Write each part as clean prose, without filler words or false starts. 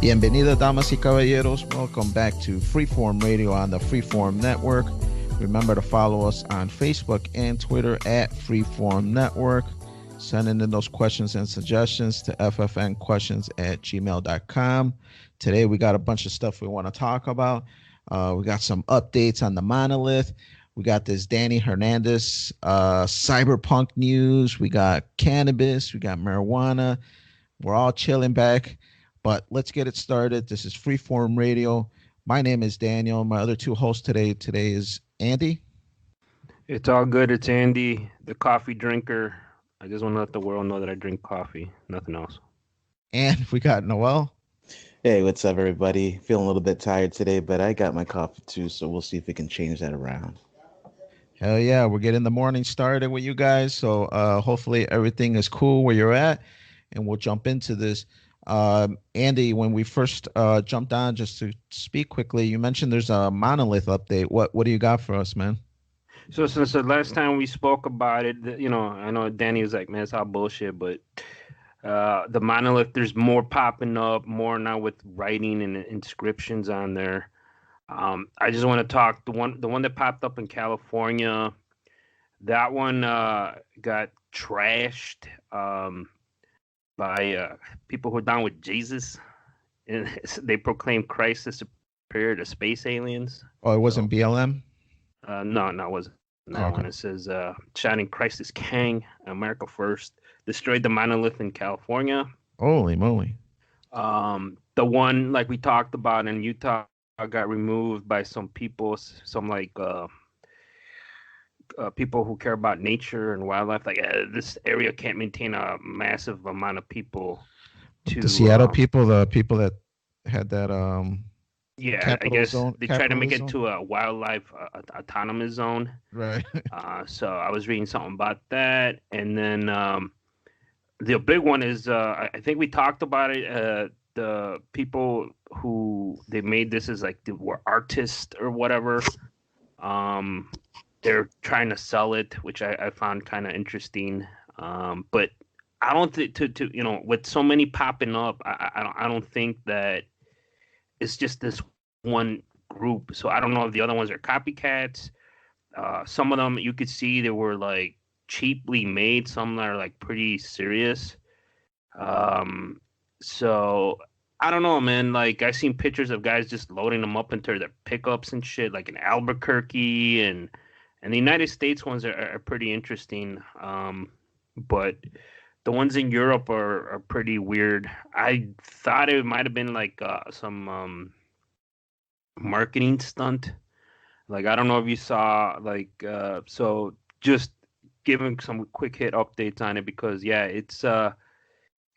Bienvenido, damas y caballeros. Welcome back to Freeform Radio on the Freeform Network. Remember to follow us on Facebook and Twitter at Freeform Network. Send in those questions and suggestions to ffnquestions@gmail.com. Today, we got a bunch of stuff we want to talk about. We got some updates on the monolith. We got this Danny Hernandez Cyberpunk news. We got cannabis. We got marijuana. We're all chilling back. But let's get it started. This is Freeform Radio. My name is Daniel. My other two hosts today is Andy. It's all good. It's Andy, the coffee drinker. I just want to let the world know that I drink coffee, nothing else. And we got Noel. Hey, what's up, everybody? Feeling a little bit tired today, but I got my coffee too, so we'll see if we can change that around. Hell yeah, we're getting the morning started with you guys. So hopefully everything is cool where you're at, and we'll jump into this. Andy, when we first jumped on, just to speak quickly, you mentioned there's a monolith update. What do you got for us, man? So since the last time we spoke about it, I know Danny was like, man, it's all bullshit, but the monolith, there's more popping up, more now with writing and inscriptions on there. I just want to talk the one that popped up in California. That one got trashed. By people who are down with Jesus, and they proclaim Christ as superior to space aliens. Oh, it wasn't BLM? No, it wasn't. That one. It says, shouting Christ is King, America first, destroyed the monolith in California. Holy moly. The one, like we talked about in Utah, got removed by some people, people who care about nature and wildlife. Like this area can't maintain a massive amount of people. The Seattle people, the people that had that I guess they tried to make it to a wildlife autonomous zone. Right. So I was reading something about that, and then the big one is I think we talked about it. The people who they made this as like they were artists or whatever. They're trying to sell it, which I found kind of interesting. But I don't think with so many popping up, I don't think that it's just this one group. So I don't know if the other ones are copycats. Some of them you could see they were like cheaply made. Some that are like pretty serious. So I don't know, man. Like I seen pictures of guys just loading them up into their pickups and shit, like in Albuquerque and the United States ones are pretty interesting, but the ones in Europe are pretty weird. I thought it might have been like some marketing stunt. Like I don't know if you saw so just giving some quick hit updates on it because it's to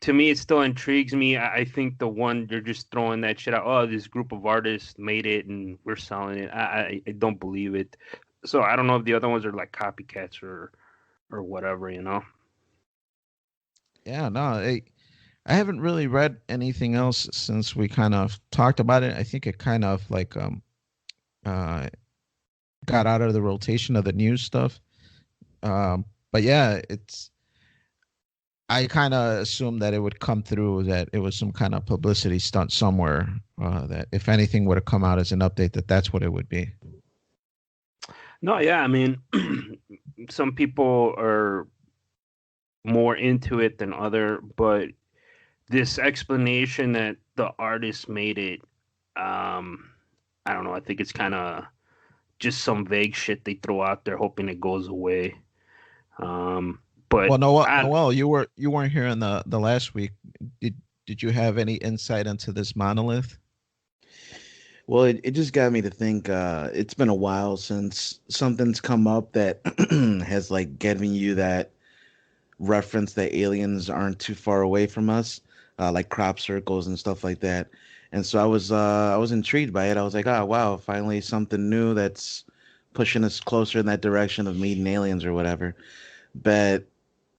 me it still intrigues me. I think the one they're just throwing that shit out. Oh, this group of artists made it and we're selling it. I don't believe it. So I don't know if the other ones are like copycats or whatever, Yeah, no, I haven't really read anything else since we kind of talked about it. I think it kind of like got out of the rotation of the news stuff. But yeah, I kind of assumed that it would come through, that it was some kind of publicity stunt somewhere, that if anything would have come out as an update, that's what it would be. No, yeah, I mean, some people are more into it than other, but this explanation that the artist made it, I don't know. I think it's kind of just some vague shit they throw out there, hoping it goes away. But well, Noel, you weren't here in the last week. Did you have any insight into this monolith? Well, it just got me to think, it's been a while since something's come up that has like given you that reference that aliens aren't too far away from us, like crop circles and stuff like that. And so I was intrigued by it. I was like, oh wow, finally something new that's pushing us closer in that direction of meeting aliens or whatever. But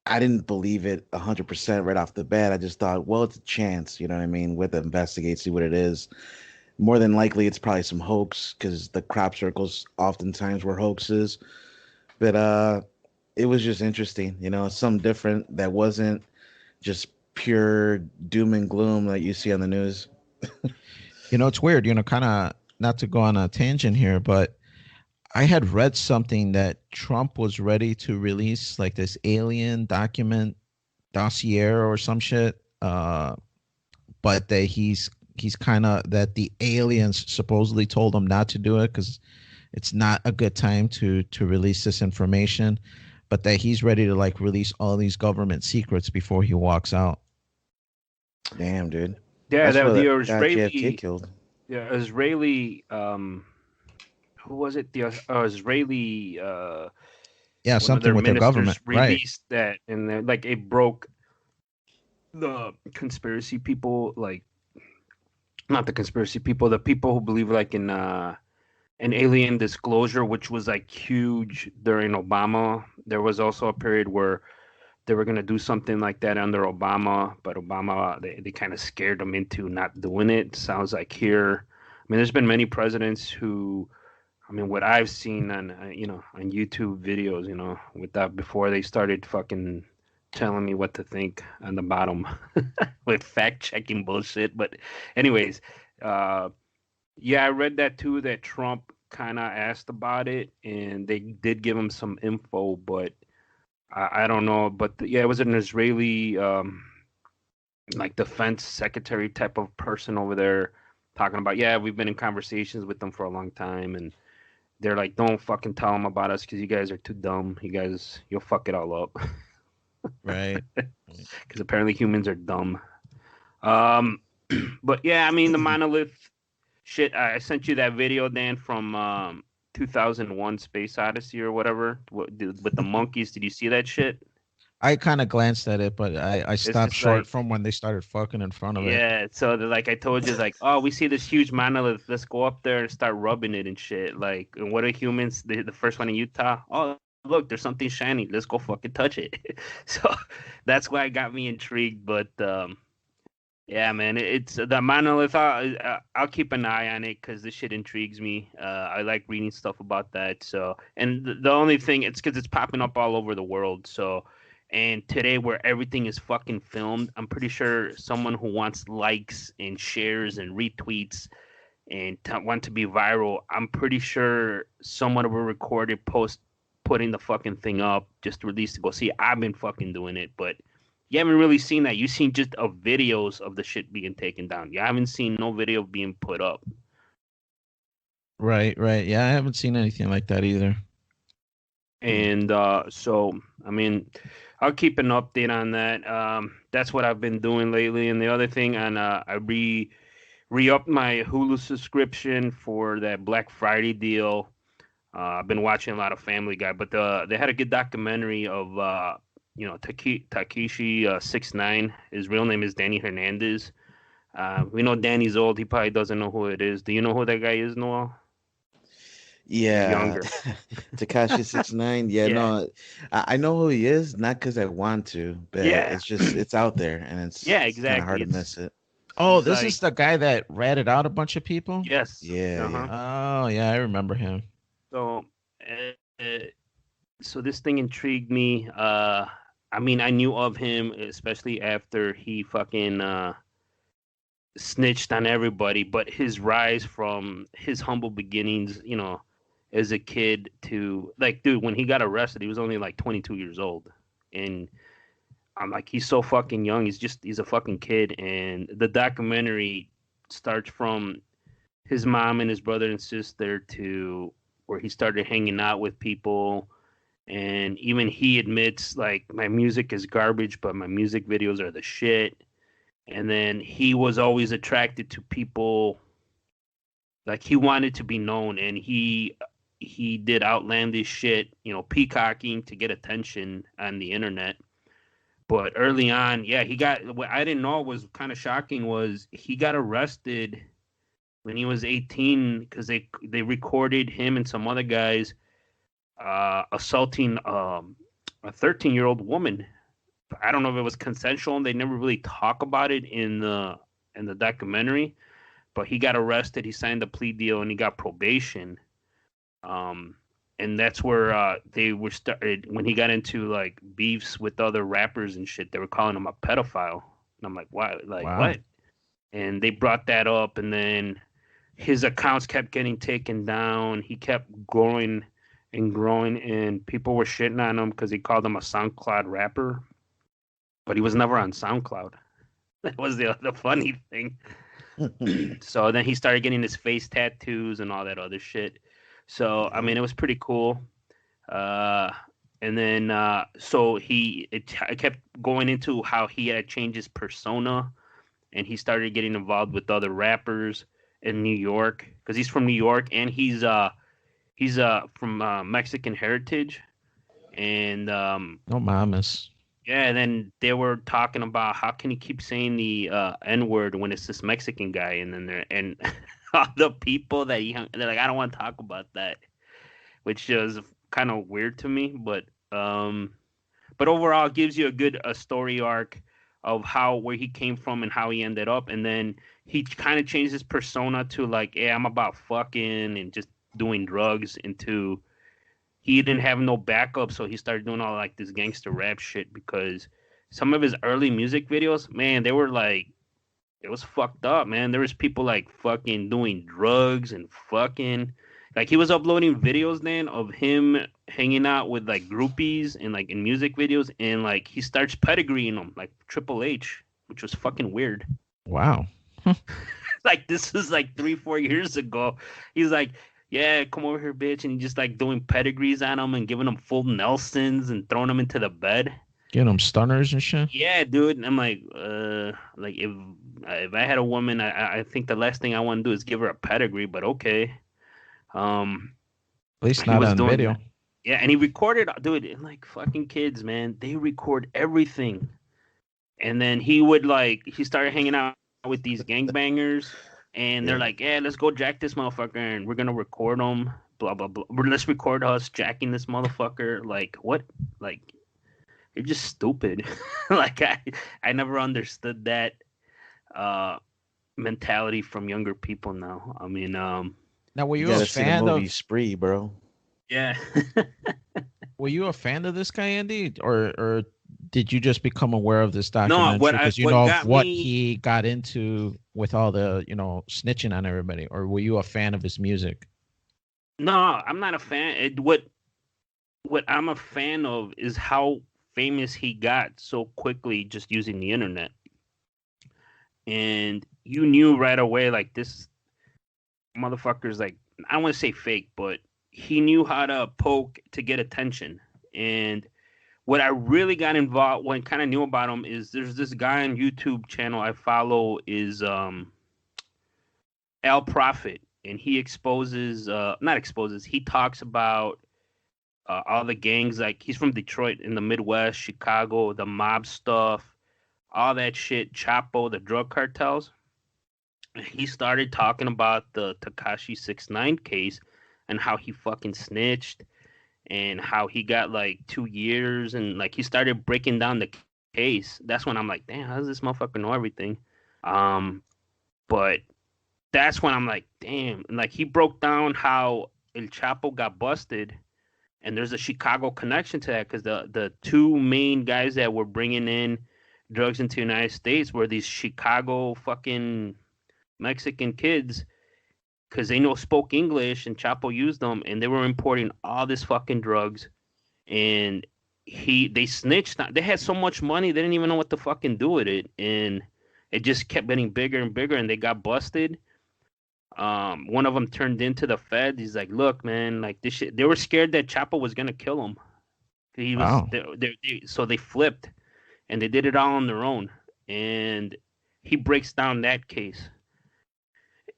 I didn't believe it 100% right off the bat. I just thought, well, it's a chance, you know what I mean? We'll investigate, see what it is. More than likely, it's probably some hoax because the crop circles oftentimes were hoaxes. But it was just interesting, something different that wasn't just pure doom and gloom that you see on the news. You know, it's weird. You know, kind of not to go on a tangent here, but I had read something that Trump was ready to release like this alien document dossier or some shit. But that he's kind of that the aliens supposedly told him not to do it because it's not a good time to release this information, but that he's ready to like release all these government secrets before he walks out. Damn, dude. Yeah, That's that what the got JFK Israeli, killed. yeah, Israeli, who was it? The Israeli, Yeah, one of something their with their government, ministers right? released that, and like it broke the conspiracy people, like not the conspiracy people, the people who believe like in an alien disclosure, which was like huge during Obama. There was also a period where they were going to do something like that under Obama, but Obama, they kind of scared them into not doing it. Sounds like here. I mean, there's been many presidents who, I mean, what I've seen on, on YouTube videos, with that before they started fucking telling me what to think on the bottom with fact checking bullshit. But, anyways, uh, yeah, I read that too, that Trump kind of asked about it and they did give him some info, but I don't know. But yeah, it was an Israeli, like defense secretary type of person over there talking about, yeah, we've been in conversations with them for a long time. And they're like, don't fucking tell them about us because you guys are too dumb. You'll fuck it all up. Right. Because apparently humans are dumb. But yeah, I mean, the monolith shit. I sent you that video, Dan, from 2001 Space Odyssey or whatever, with the monkeys. Did you see that shit? I kind of glanced at it, but I It's stopped just short like, from when they started fucking in front of it. yeah. So like I told you, like, oh, we see this huge monolith. Let's go up there and start rubbing it and shit. Like, and what are humans? The first one in Utah. Oh, look, there's something shiny. Let's go fucking touch it. So that's why it got me intrigued. But yeah, man, it's the monolith. I'll keep an eye on it because this shit intrigues me. I like reading stuff about that. So, and the only thing, it's because it's popping up all over the world. So, and today where everything is fucking filmed, I'm pretty sure someone who wants likes and shares and retweets and want to be viral, I'm pretty sure someone will record it, post, putting the fucking thing up, just release to go see. I've been fucking doing it, but you haven't really seen that. You've seen just of videos of the shit being taken down. You haven't seen no video being put up. Right, right. Yeah, I haven't seen anything like that either. And so, I mean, I'll keep an update on that. That's what I've been doing lately. And the other thing, and I re-upped my Hulu subscription for that Black Friday deal. I've been watching a lot of Family Guy, but they had a good documentary of Tekashi 6ix9ine. His real name is Danny Hernandez. We know Danny's old. He probably doesn't know who it is. Do you know who that guy is, Noel? He's Yeah, younger. Tekashi 6ix9ine. Yeah, Yeah. no, I know who he is, not because I want to, but Yeah. it's out there, and Yeah, it's kind of hard exactly. to miss it. Oh, He's this like, is the guy that ratted out a bunch of people? yes. Yeah, Uh-huh. yeah. Oh, yeah, I remember him. So, uh, so this thing intrigued me. I mean, I knew of him, especially after he fucking snitched on everybody, but his rise from his humble beginnings, as a kid to like, dude, when he got arrested, he was only like 22 years old. And I'm like, he's so fucking young. He's a fucking kid. And the documentary starts from his mom and his brother and sister to where he started hanging out with people. And even he admits, like, my music is garbage, but my music videos are the shit. And then he was always attracted to people, like he wanted to be known, and he did outlandish shit, peacocking to get attention on the internet. But early on, yeah, what I didn't know was kind of shocking was he got arrested when he was 18 because they recorded him and some other guys assaulting a 13-year-old woman. I don't know if it was consensual, and they never really talk about it in the documentary. But he got arrested. He signed a plea deal, and he got probation. And that's where they were started when he got into like beefs with other rappers and shit. They were calling him a pedophile, and I'm like, why? Like Wow. what? and they brought that up, and then his accounts kept getting taken down. He kept growing and growing, and people were shitting on him because he called him a SoundCloud rapper, but he was never on SoundCloud. That was the funny thing. So then he started getting his face tattoos and all that other shit. So I mean, it was pretty cool. And then so it kept going into how he had changed his persona, and he started getting involved with other rappers in New York because he's from New York, and he's from Mexican heritage, and No mames. yeah. And then they were talking about how can he keep saying the N word when it's this Mexican guy, and then all the people that they're like, I don't want to talk about that, which is kind of weird to me, but overall it gives you a story arc of where he came from and how he ended up, and then he kind of changed his persona to like, yeah, I'm about fucking and just doing drugs, into he didn't have no backup, so he started doing all like this gangster rap shit, because some of his early music videos, man, they were like, it was fucked up, man. There was people like fucking doing drugs and fucking, like he was uploading videos then of him hanging out with like groupies and like in music videos, and like he starts pedigreeing them like Triple H, which was fucking weird. Wow. Like this is like 3-4 years ago. He's like, yeah, come over here, bitch, and he just like doing pedigrees on them and giving them full Nelsons and throwing them into the bed. Getting them stunners and shit. Yeah, dude. And I'm like if I had a woman, I think the last thing I want to do is give her a pedigree, but okay. At least not on video. That. Yeah, and he recorded, dude, and like fucking kids, man, they record everything. And then he started hanging out with these gangbangers, and they're like, yeah, let's go jack this motherfucker, and we're gonna record him, blah blah blah. Let's record us jacking this motherfucker. Like what? Like you're just stupid. Like I never understood that mentality from younger people now. I mean, now were you a fan of Spree, bro? Yeah. Were you a fan of this guy, Andy, or did you just become aware of this documentary because you know what he got into with all the snitching on everybody, or were you a fan of his music? No, I'm not a fan. What I'm a fan of is how famous he got so quickly just using the internet, and you knew right away like this motherfucker's like, I don't want to say fake, but he knew how to poke to get attention. And what I really got involved, what I kind of knew about him, is there's this guy on YouTube channel I follow, is Al Prophet, and he he talks about all the gangs. Like he's from Detroit in the Midwest, Chicago, the mob stuff, all that shit, Chapo, the drug cartels. He started talking about the Tekashi 6ix9ine case and how he fucking snitched and how he got like 2 years, and like he started breaking down the case. That's when I'm like, damn, how does this motherfucker know everything? But that's when I'm like, damn. And like he broke down how El Chapo got busted, and there's a Chicago connection to that because the two main guys that were bringing in drugs into the United States were these Chicago fucking Mexican kids, because they spoke English and Chapo used them, and they were importing all this fucking drugs, and they snitched. They had so much money they didn't even know what to fucking do with it, and it just kept getting bigger and bigger, and they got busted. One of them turned into the Fed. He's like, look, man, like this shit. They were scared that Chapo was gonna kill him. He was, wow. So they flipped, and they did it all on their own. And he breaks down that case.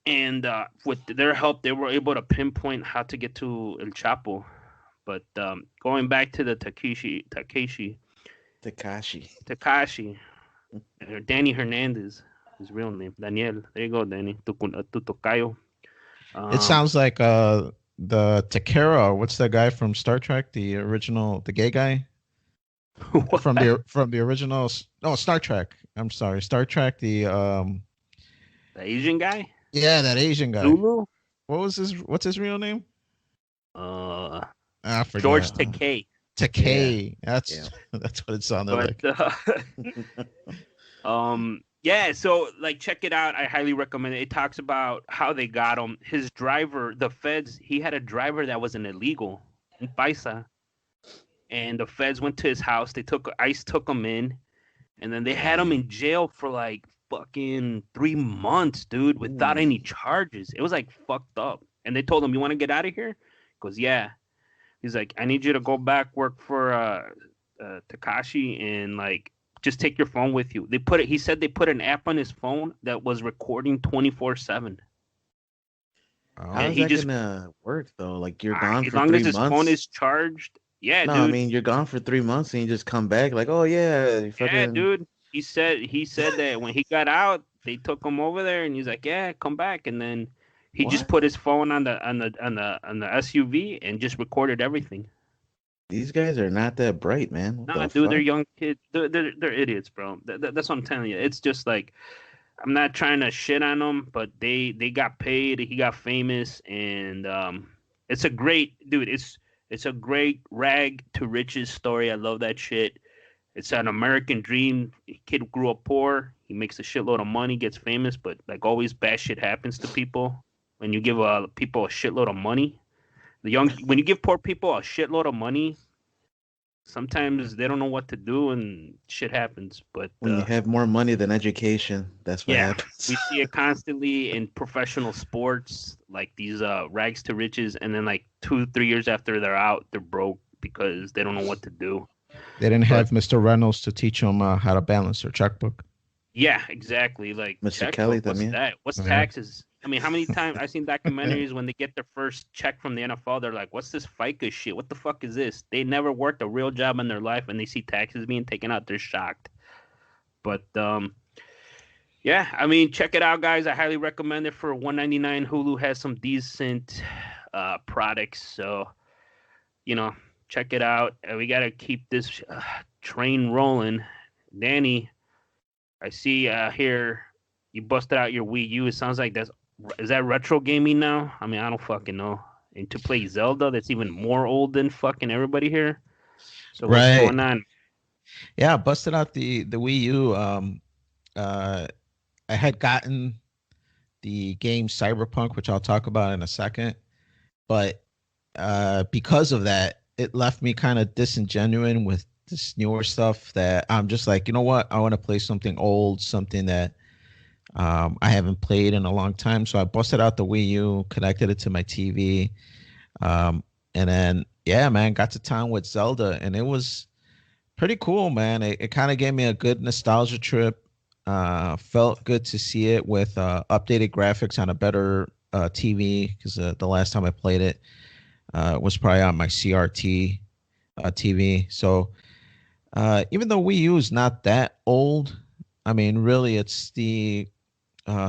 And with their help, they were able to pinpoint how to get to El Chapo. But going back to the Tekashi, Danny Hernandez, his real name, Daniel. There you go, Danny. Tu tocayo. It sounds like the Takara. What's the guy from Star Trek? The original, the gay guy from the original. No, Star Trek. I'm sorry, Star Trek. The Asian guy. Yeah, that Asian guy. Zulu? What's his real name? I forget. George Takei. Takei. Yeah. That's what it sounded like. Yeah, so like check it out. I highly recommend it. It talks about how they got him. His driver, the feds, he had a driver that was an illegal in Paisa, and the feds went to his house. They took ICE took him in, and then they had him in jail for like fucking 3 months, dude, without any charges. It was like fucked up. And they told him, "You want to get out of here?" He goes, "Yeah." He's like, "I need you to go back work for Tekashi and like just take your phone with you." They put it. He said they put an app on his phone that was recording 24/7. How is that gonna work though? Like you're gone for 3 months. As long as his phone is charged. Yeah, no, dude. I mean you're gone for 3 months and you just come back like, oh yeah, yeah, dude. He said that when he got out, they took him over there, and he's like, "Yeah, come back." And then he just put his phone on the SUV and just recorded everything. These guys are not that bright, man. No, dude, they're young kids. They're idiots, bro. That's what I'm telling you. It's just like I'm not trying to shit on them, but they got paid. He got famous, and it's a great dude. It's a great rag to riches story. I love that shit. It's an American dream. Kid grew up poor. He makes a shitload of money, gets famous, but like always, bad shit happens to people when you give people a shitload of money. When you give poor people a shitload of money, sometimes they don't know what to do and shit happens. But when you have more money than education, that's what happens. We see it constantly in professional sports, like these rags to riches, and then like 2-3 years after they're out, they're broke because they don't know what to do. They didn't have Mr. Reynolds to teach them how to balance their checkbook. Yeah, exactly. Like Mr. Kelly, what's that? What's taxes? I mean, how many times I've seen documentaries when they get their first check from the NFL, they're like, "What's this FICA shit? What the fuck is this?" They never worked a real job in their life, and they see taxes being taken out, they're shocked. But yeah, I mean, check it out, guys. I highly recommend it for $1.99. Hulu has some decent products, so check it out. We gotta keep this train rolling. Danny, I see here you busted out your Wii U. It sounds like is that retro gaming now? I mean, I don't fucking know. And to play Zelda, that's even more old than fucking everybody here. So what's going on? Yeah, I busted out the Wii U. I had gotten the game Cyberpunk, which I'll talk about in a second, but because of that, it left me kind of disingenuous with this newer stuff that I'm just like, you know what? I want to play something old, something that I haven't played in a long time. So I busted out the Wii U, connected it to my TV. And then, yeah, man, got to town with Zelda, and it was pretty cool, man. It kind of gave me a good nostalgia trip. Felt good to see it with updated graphics on a better TV, because the last time I played it was probably on my CRT TV. So even though Wii U is not that old, I mean, really, it's the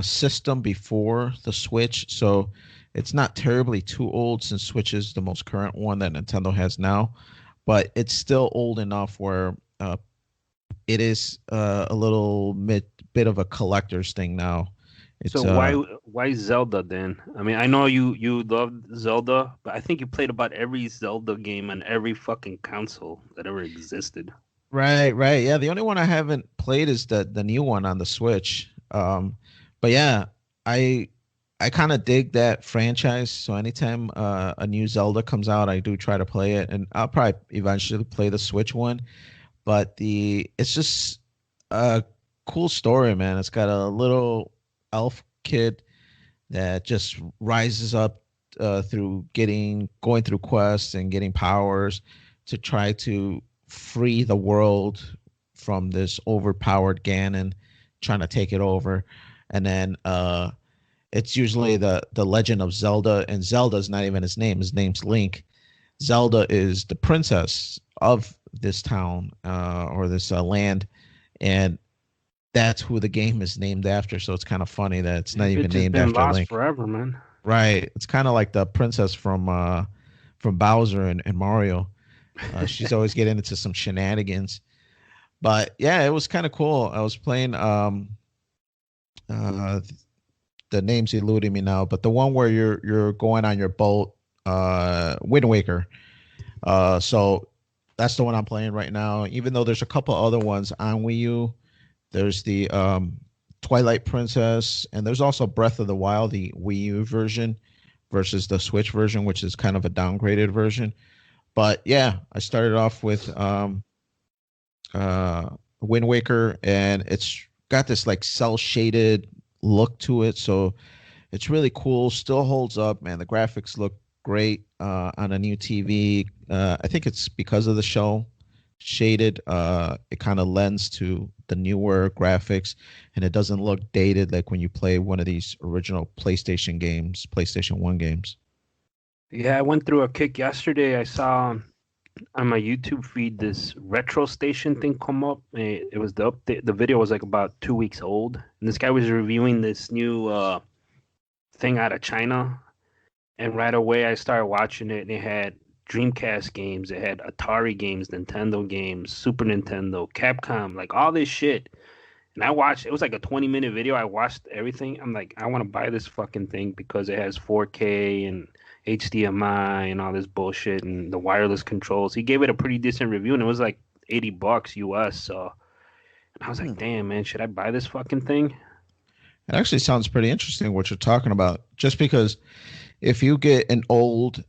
system before the Switch. So it's not terribly too old, since Switch is the most current one that Nintendo has now. But it's still old enough where it is a little bit of a collector's thing now. So why Zelda then? I mean, I know you loved Zelda, but I think you played about every Zelda game on every fucking console that ever existed. Right. Yeah, the only one I haven't played is the new one on the Switch. But yeah, I kind of dig that franchise. So anytime a new Zelda comes out, I do try to play it, and I'll probably eventually play the Switch one. But it's just a cool story, man. It's got a little elf kid that just rises up through going through quests and getting powers to try to free the world from this overpowered Ganon trying to take it over. And then it's usually the legend of Zelda, and Zelda's not even his name. His name's Link. Zelda is the princess of this town or this land, and that's who the game is named after. So it's kind of funny that it's not even named after lost Link. Forever, man. Right. It's kind of like the princess from Bowser and Mario. She's always getting into some shenanigans. But yeah, it was kind of cool. I was playing the name's eluding me now, but the one where you're going on your boat, Wind Waker. So that's the one I'm playing right now. Even though there's a couple other ones on Wii U, there's the Twilight Princess, and there's also Breath of the Wild, the Wii U version versus the Switch version, which is kind of a downgraded version. But yeah, I started off with uh, Wind Waker, and it's got this like cell shaded look to it, so it's really cool. Still holds up, man. The graphics look great on a new TV. I think it's because of the show shaded. It kind of lends to the newer graphics, and it doesn't look dated like when you play one of these original PlayStation games, PlayStation 1 games. Yeah, I went through a kick yesterday. I saw on my YouTube feed this retro station thing come up. It was the update. The video was like about 2 weeks old, and this guy was reviewing this new thing out of China. And right away, I started watching it, and it had Dreamcast games, it had Atari games, Nintendo games, Super Nintendo, Capcom, like all this shit. And I watched. It was like a 20-minute video. I watched everything. I'm like, I want to buy this fucking thing because it has 4K and HDMI and all this bullshit and the wireless controls. He gave it a pretty decent review, and it was like $80 US. So, and I was like, damn, man, should I buy this fucking thing? It actually sounds pretty interesting what you're talking about. Just because if you get an old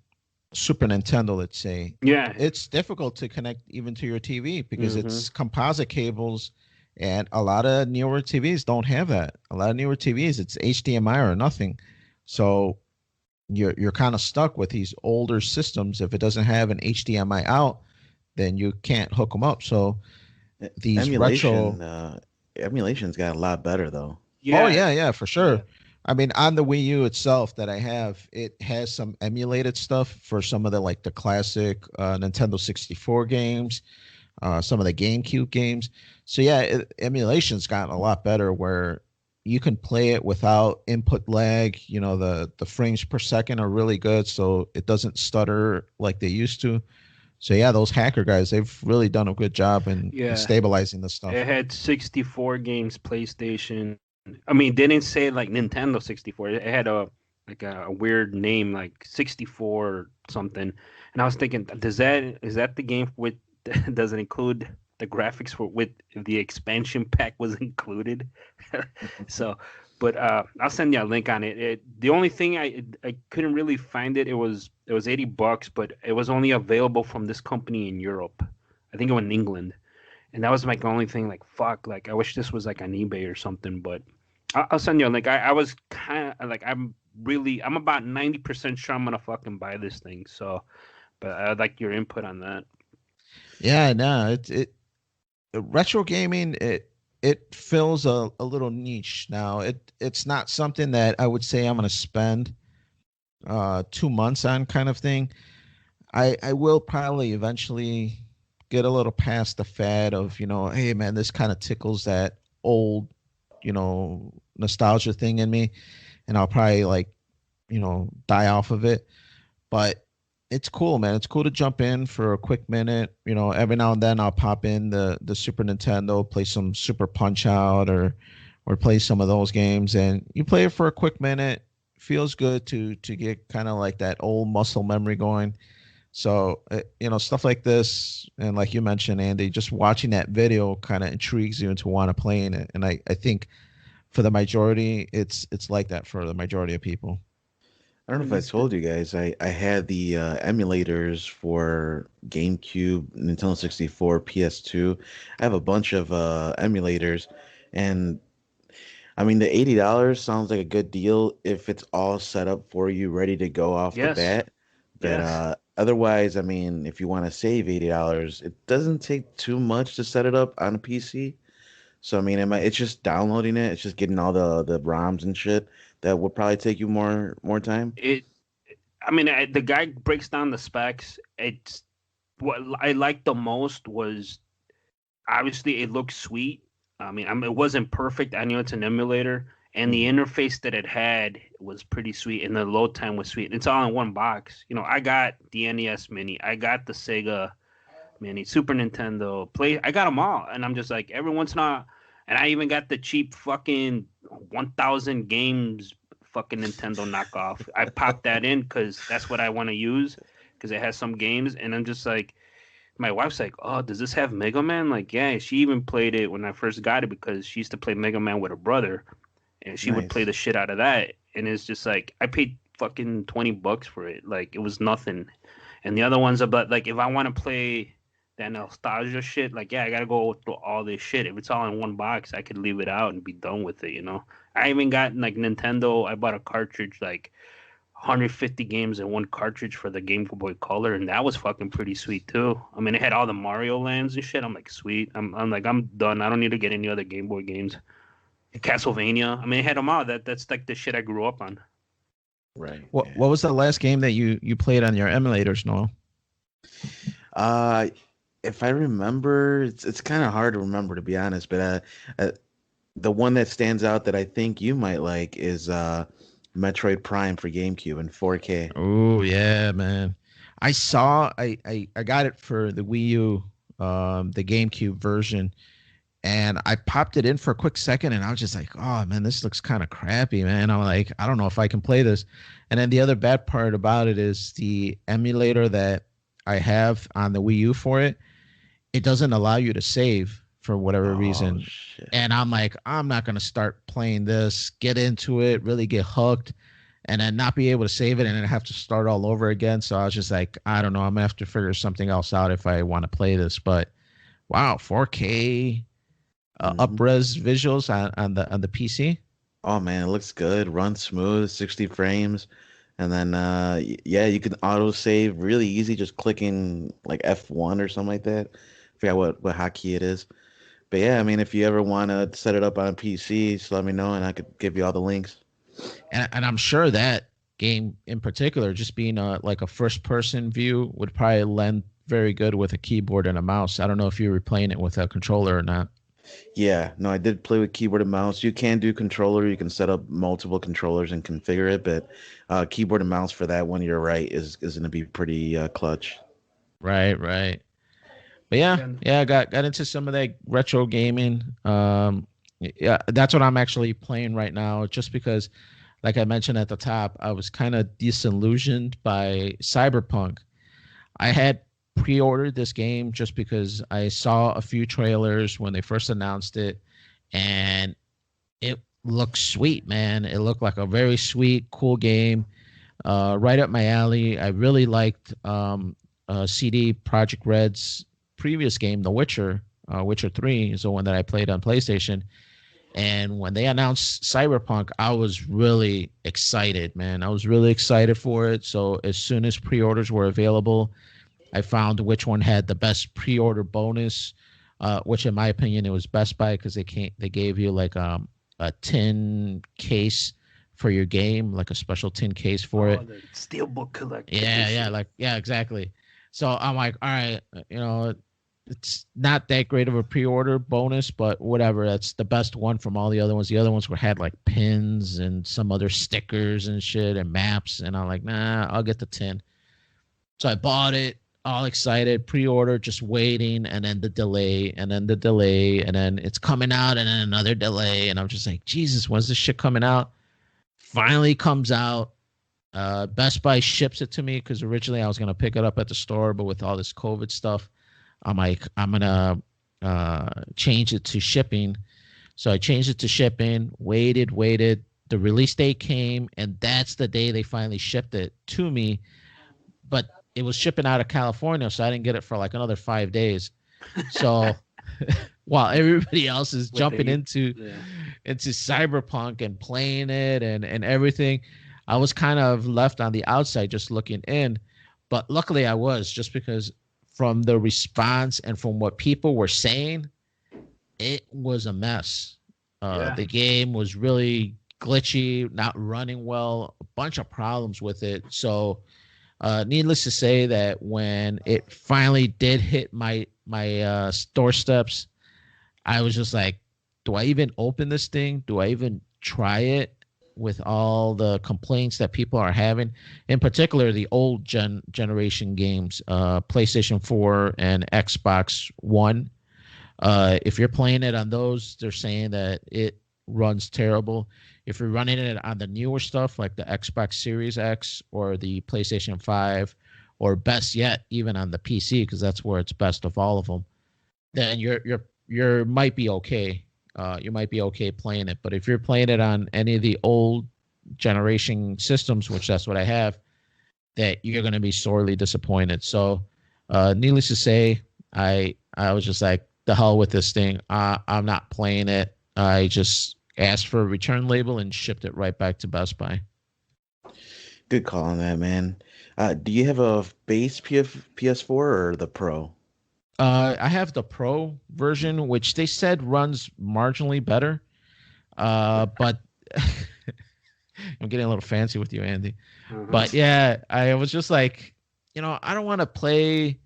Super Nintendo, let's say, Yeah, it's difficult to connect even to your TV because it's composite cables, and a lot of newer TVs don't have that. A lot of newer TVs, it's HDMI or nothing. So you're kind of stuck with these older systems. If it doesn't have an HDMI out, then you can't hook them up. So these emulation's got a lot better though. yeah, Oh yeah, for sure. Yeah. I mean, on the Wii U itself that I have, it has some emulated stuff for some of the classic Nintendo 64 games, some of the GameCube games. So yeah, emulation's gotten a lot better where you can play it without input lag. You know, the frames per second are really good, so it doesn't stutter like they used to. So yeah, those hacker guys, they've really done a good job in stabilizing the stuff. It had 64 games, PlayStation. I mean, they didn't say like Nintendo 64. It had a weird name like 64 or something. And I was thinking, is that the game with does it include the graphics for with the expansion pack was included? So, but I'll send you a link on it. The only thing I couldn't really find it. It was $80, but it was only available from this company in Europe. I think it was in England. And that was my only thing. Like, fuck. Like, I wish this was like on eBay or something. But I'll send you a link. I was kind of like, I'm about 90% sure I'm gonna fucking buy this thing. So, but I'd like your input on that. Yeah, no, retro gaming, it fills a little niche now. It's not something that I would say I'm gonna spend 2 months on, kind of thing. I will probably eventually get a little past the fad of, hey man, this kind of tickles that old, nostalgia thing in me, and I'll probably die off of it. But it's cool, man. It's cool to jump in for a quick minute. Every now and then I'll pop in the Super Nintendo, play some Super Punch Out or play some of those games, and you play it for a quick minute. Feels good to get kind of like that old muscle memory going. So, stuff like this, and like you mentioned, Andy, just watching that video kind of intrigues you into want to play in it. And I think for the majority, it's like that for the majority of people. I don't know if I told you guys, I had the emulators for GameCube, Nintendo 64, PS2. I have a bunch of emulators, and I mean, the $80 sounds like a good deal if it's all set up for you, ready to go off the bat. But otherwise, I mean, if you want to save $80, it doesn't take too much to set it up on a PC. So I mean, it's just downloading it. It's just getting all the ROMs and shit that would probably take you more time. The guy breaks down the specs. It's what I liked the most was obviously it looks sweet. I mean, it wasn't perfect. I knew it's an emulator, and the interface that it had was pretty sweet, and the load time was sweet. It's all in one box. I got the NES Mini, I got the Sega Mini, Super Nintendo, I got them all, and I'm just like every once in a while, and I even got the cheap fucking 1,000 games fucking Nintendo knockoff. I popped that in because that's what I want to use because it has some games, and I'm just like, my wife's like, "Oh, does this have Mega Man?" Like, yeah, she even played it when I first got it because she used to play Mega Man with her brother, and she would play Nice. the shit out of that. And it's just like I paid fucking $20 for it. Like it was nothing. And the other ones about like if I want to play that nostalgia shit, like yeah, I gotta go through all this shit. If it's all in one box, I could leave it out and be done with it. I even got like Nintendo. I bought a cartridge like 150 games in one cartridge for the Game Boy Color, and that was fucking pretty sweet too. I mean, it had all the Mario lands and shit. I'm like, sweet. I'm like, I'm done. I don't need to get any other Game Boy games. Castlevania. I mean, it had them all. That's like the shit I grew up on. Right. What Yeah. what was the last game that you played on your emulators, Noel? Uh, if I remember, it's kind of hard to remember, to be honest. But the one that stands out that I think you might like is Metroid Prime for GameCube in 4K. Oh yeah, man. I got it for the Wii U, the GameCube version, and I popped it in for a quick second, and I was just like, oh man, this looks kind of crappy, man. I'm like, I don't know if I can play this. And then the other bad part about it is the emulator that I have on the Wii U for it. It doesn't allow you to save for whatever Oh reason. shit. And I'm like, I'm not gonna start playing this, get into it, really get hooked, and then not be able to save it and then have to start all over again. So I was just like, I don't know, I'm gonna have to figure something else out if I want to play this. But wow, 4K Mhm. up-res visuals on the PC. Oh man, it looks good. Runs smooth, 60 frames. And then yeah, you can auto save really easy, just clicking like F1 or something like that. Forgot what hotkey it is. But yeah, I mean, if you ever want to set it up on PC, just let me know and I could give you all the links. And I'm sure that game in particular, just being like a first-person view, would probably lend very good with a keyboard and a mouse. I don't know if you were playing it with a controller or not. Yeah, no, I did play with keyboard and mouse. You can do controller. You can set up multiple controllers and configure it, but keyboard and mouse for that one, you're right, is going to be pretty clutch. Right, right. But yeah, Yeah. yeah, I got into some of that retro gaming. Yeah, that's what I'm actually playing right now, just because, like I mentioned at the top, I was kind of disillusioned by Cyberpunk. I had pre-ordered this game just because I saw a few trailers when they first announced it, and it looked sweet, man. It looked like a very sweet, cool game, right up my alley. I really liked CD Project Red's previous game, The Witcher. Witcher 3 is the one that I played on PlayStation. And when they announced Cyberpunk, I was really excited, man. I was really excited for it. So as soon as pre-orders were available, I found which one had the best pre-order bonus, which in my opinion it was Best Buy because they gave you like a tin case for your game, like a special tin case for it. The Steelbook Collector. Yeah, yeah, like yeah, exactly. So I'm like, all right, it's not that great of a pre-order bonus, but whatever. That's the best one from all the other ones. The other ones had like pins and some other stickers and shit and maps, and I'm like, nah, I'll get the tin. So I bought it, all excited, pre-order, just waiting, and then the delay, and then the delay, and then it's coming out, and then another delay, and I'm just like, Jesus, when's this shit coming out? Finally comes out. Best Buy ships it to me because originally I was gonna pick it up at the store, but with all this COVID stuff, I'm like, I'm gonna change it to shipping. So I changed it to shipping. Waited. The release date came, and that's the day they finally shipped it to me. But it was shipping out of California, so I didn't get it for like another 5 days. So while everybody else is jumping into Cyberpunk and playing it and everything, I was kind of left on the outside just looking in. But luckily I was, just because from the response and from what people were saying, it was a mess. The game was really glitchy, not running well, a bunch of problems with it. So needless to say that when it finally did hit my doorsteps, I was just like, do I even open this thing? Do I even try it with all the complaints that people are having? In particular, the old generation games, PlayStation 4 and Xbox One. If you're playing it on those, they're saying that it runs terrible. If you're running it on the newer stuff like the Xbox Series X or the PlayStation 5 or best yet, even on the PC, because that's where it's best of all of them, then you're might be okay. You might be okay playing it. But if you're playing it on any of the old generation systems, which that's what I have, that you're going to be sorely disappointed. So, needless to say, I was just like, the hell with this thing. I'm not playing it. I just asked for a return label and shipped it right back to Best Buy. Good call on that, man. Do you have a base PS4 or the Pro? I have the Pro version, which they said runs marginally better. But I'm getting a little fancy with you, Andy. But yeah, I was just like, I don't want to play,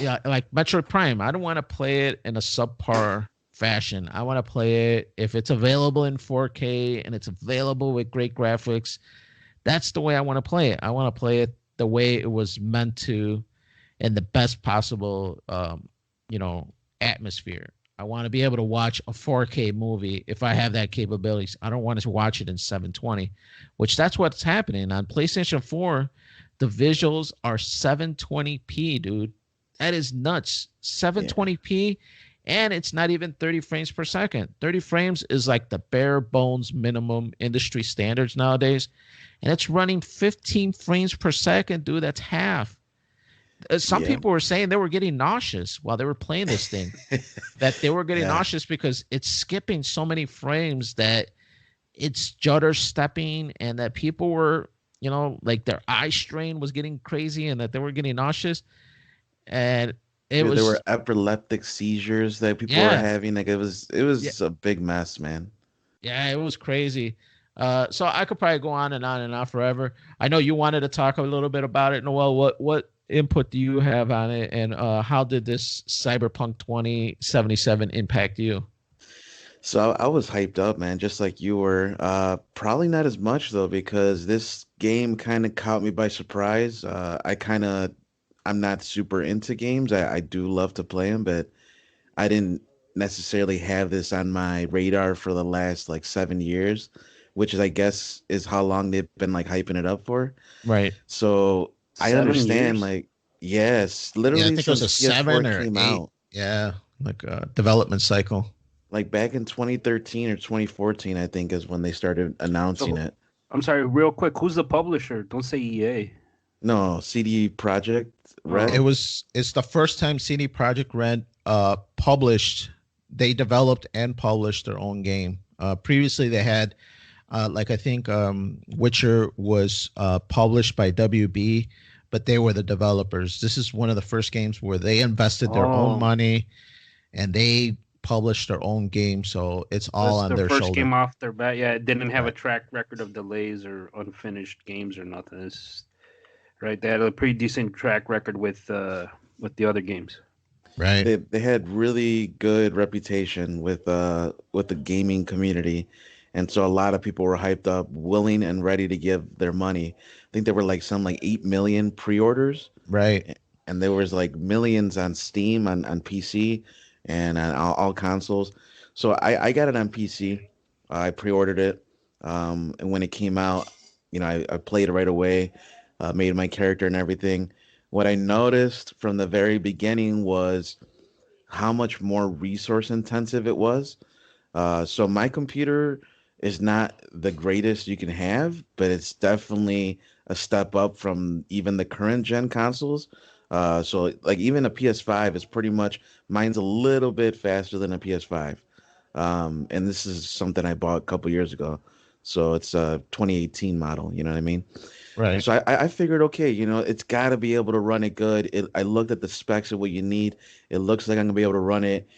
like Metroid Prime. I don't want to play it in a subpar fashion. I want to play it if it's available in 4K and it's available with great graphics. That's the way I want to play it. I want to play it the way it was meant to, in the best possible, atmosphere. I want to be able to watch a 4K movie if I have that capabilities. I don't want to watch it in 720, which that's what's happening on PlayStation 4. The visuals are 720p, dude. That is nuts. 720p, and it's not even 30 frames per second. 30 frames is like the bare bones minimum industry standards nowadays, and it's running 15 frames per second, dude. That's half. Some people were saying they were getting nauseous while they were playing this thing. That they were getting nauseous because it's skipping so many frames that it's judder stepping, and that people were, like their eye strain was getting crazy, and that they were getting nauseous. And there were epileptic seizures that people were having. Like it was a big mess, man. Yeah, it was crazy. So I could probably go on and on and on forever. I know you wanted to talk a little bit about it, Noel. What input do you have on it, and how did this Cyberpunk 2077 impact you? So I was hyped up, man, just like you were. Probably not as much though, because this game kind of caught me by surprise. I'm not super into games. I do love to play them, but I didn't necessarily have this on my radar for the last like 7 years, which is, I guess, is how long they've been like hyping it up for. Right. So I understand, like, yes, literally, I think it was a 7 or 8. Out. Yeah, like a development cycle. Like back in 2013 or 2014, I think, is when they started announcing it. I'm sorry, real quick, who's the publisher? Don't say EA. No, CD Projekt Red. It's the first time CD Projekt Red published. They developed and published their own game. Previously, they had. I think Witcher was published by WB, but they were the developers. This is one of the first games where they invested their own money, and they published their own game. So it's all on their shoulder. First game off their bat. Yeah, it didn't have a track record of delays or unfinished games or nothing. It's, right, they had a pretty decent track record with the other games. Right. They had really good reputation with the gaming community. And so a lot of people were hyped up, willing and ready to give their money. I think there were like 8 million pre-orders. Right. And there was like millions on Steam, on PC, and on all consoles. So I got it on PC. I pre-ordered it. And when it came out, I played it right away, made my character and everything. What I noticed from the very beginning was how much more resource intensive it was. So my computer is not the greatest you can have, but it's definitely a step up from even the current gen consoles. So like even a PS5 is pretty much, mine's a little bit faster than a PS5. And this is something I bought a couple years ago. So it's a 2018 model, you know what I mean? Right. So I figured, okay, it's got to be able to run it good. I looked at the specs of what you need. It looks like I'm going to be able to run it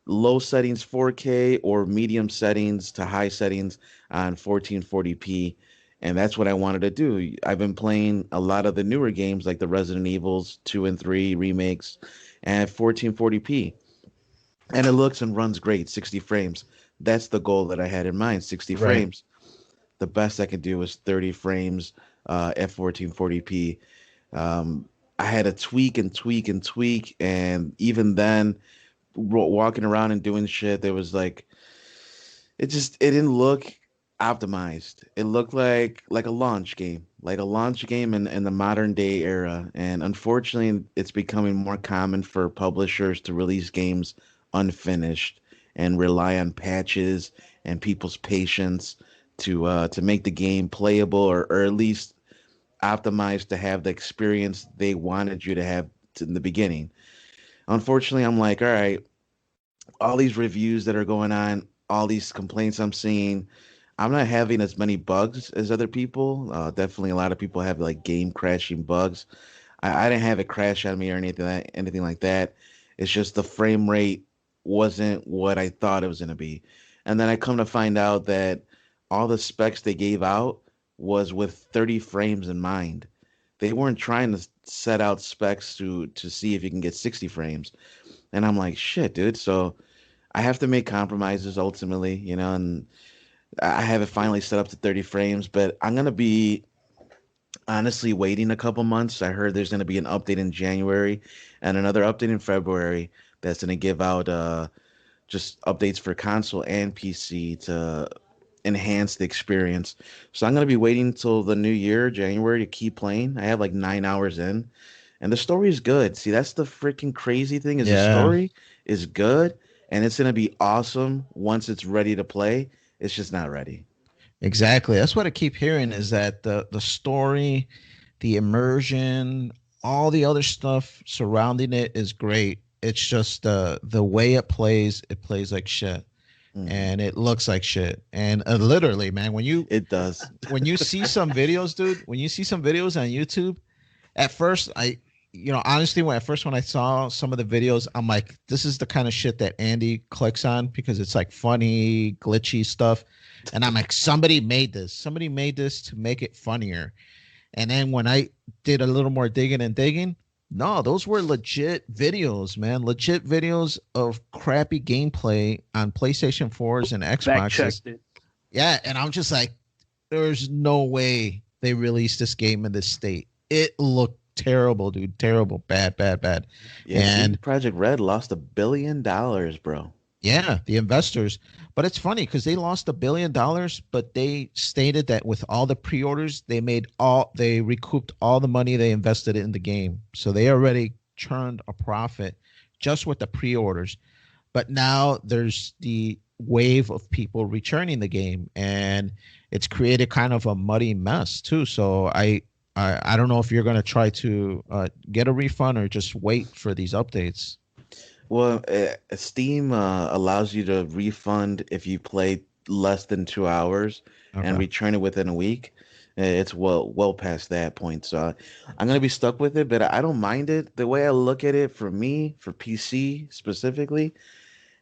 low settings 4K or medium settings to high settings on 1440p. And that's what I wanted to do. I've been playing a lot of the newer games like the Resident Evils 2 and 3 remakes at 1440p. And it looks and runs great, 60 frames. That's the goal that I had in mind, 60 frames. The best I could do was 30 frames at 1440p. I had to tweak, and even then, walking around and doing shit, there was like, it didn't look optimized. It looked like a launch game. like a launch game in the modern day era. And unfortunately, it's becoming more common for publishers to release games unfinished and rely on patches and people's patience to make the game playable or at least optimized to have the experience they wanted you to have in the beginning. Unfortunately, I'm like, all right, all these reviews that are going on, all these complaints I'm seeing, I'm not having as many bugs as other people. Definitely, a lot of people have like game crashing bugs. I didn't have it crash on me or anything like that. It's just the frame rate wasn't what I thought it was going to be. And then I come to find out that all the specs they gave out was with 30 frames in mind. They weren't trying to set out specs to see if you can get 60 frames. And I'm like, shit, dude. So I have to make compromises ultimately, and I have it finally set up to 30 frames, but I'm gonna be honestly waiting a couple months. I heard there's gonna be an update in January and another update in February that's gonna give out just updates for console and PC to enhance the experience. So I'm gonna be waiting till the new year, January, to keep playing. I have like 9 hours in, and the story is good. See, that's the freaking crazy thing is the Yeah, story is good, and it's gonna be awesome once it's ready to play. It's just not ready. exactly. That's what I keep hearing is that the story, the immersion, all the other stuff surrounding it is great. It's just the way it plays like shit, Hmm. and it looks like shit. And literally, man, It does. when you see some videos, dude, when you see some videos on YouTube, at first honestly, when I saw some of the videos, I'm like, this is the kind of shit that Andy clicks on because it's like funny, glitchy stuff. And I'm like, somebody made this to make it funnier. And then when I did a little more digging, no, those were legit videos, man. Legit videos of crappy gameplay on PlayStation 4s and Fact Xboxes. checked it. Yeah, and I'm just like, there's no way they released this game in this state. It looked terrible, dude. Terrible. Bad, bad, bad. Yeah, CD And Project Red lost $1 billion, bro. yeah, the investors. But it's funny because they lost $1 billion, but they stated that with all the pre-orders, they recouped all the money they invested in the game. So they already churned a profit just with the pre-orders. But now there's the wave of people returning the game, and it's created kind of a muddy mess too. So I don't know if you're going to try to get a refund or just wait for these updates. Well, Steam allows you to refund if you play less than 2 hours and Okay. return it within a week. It's well past that point, so I'm gonna be stuck with it. But I don't mind it. The way I look at it, for me, for PC specifically,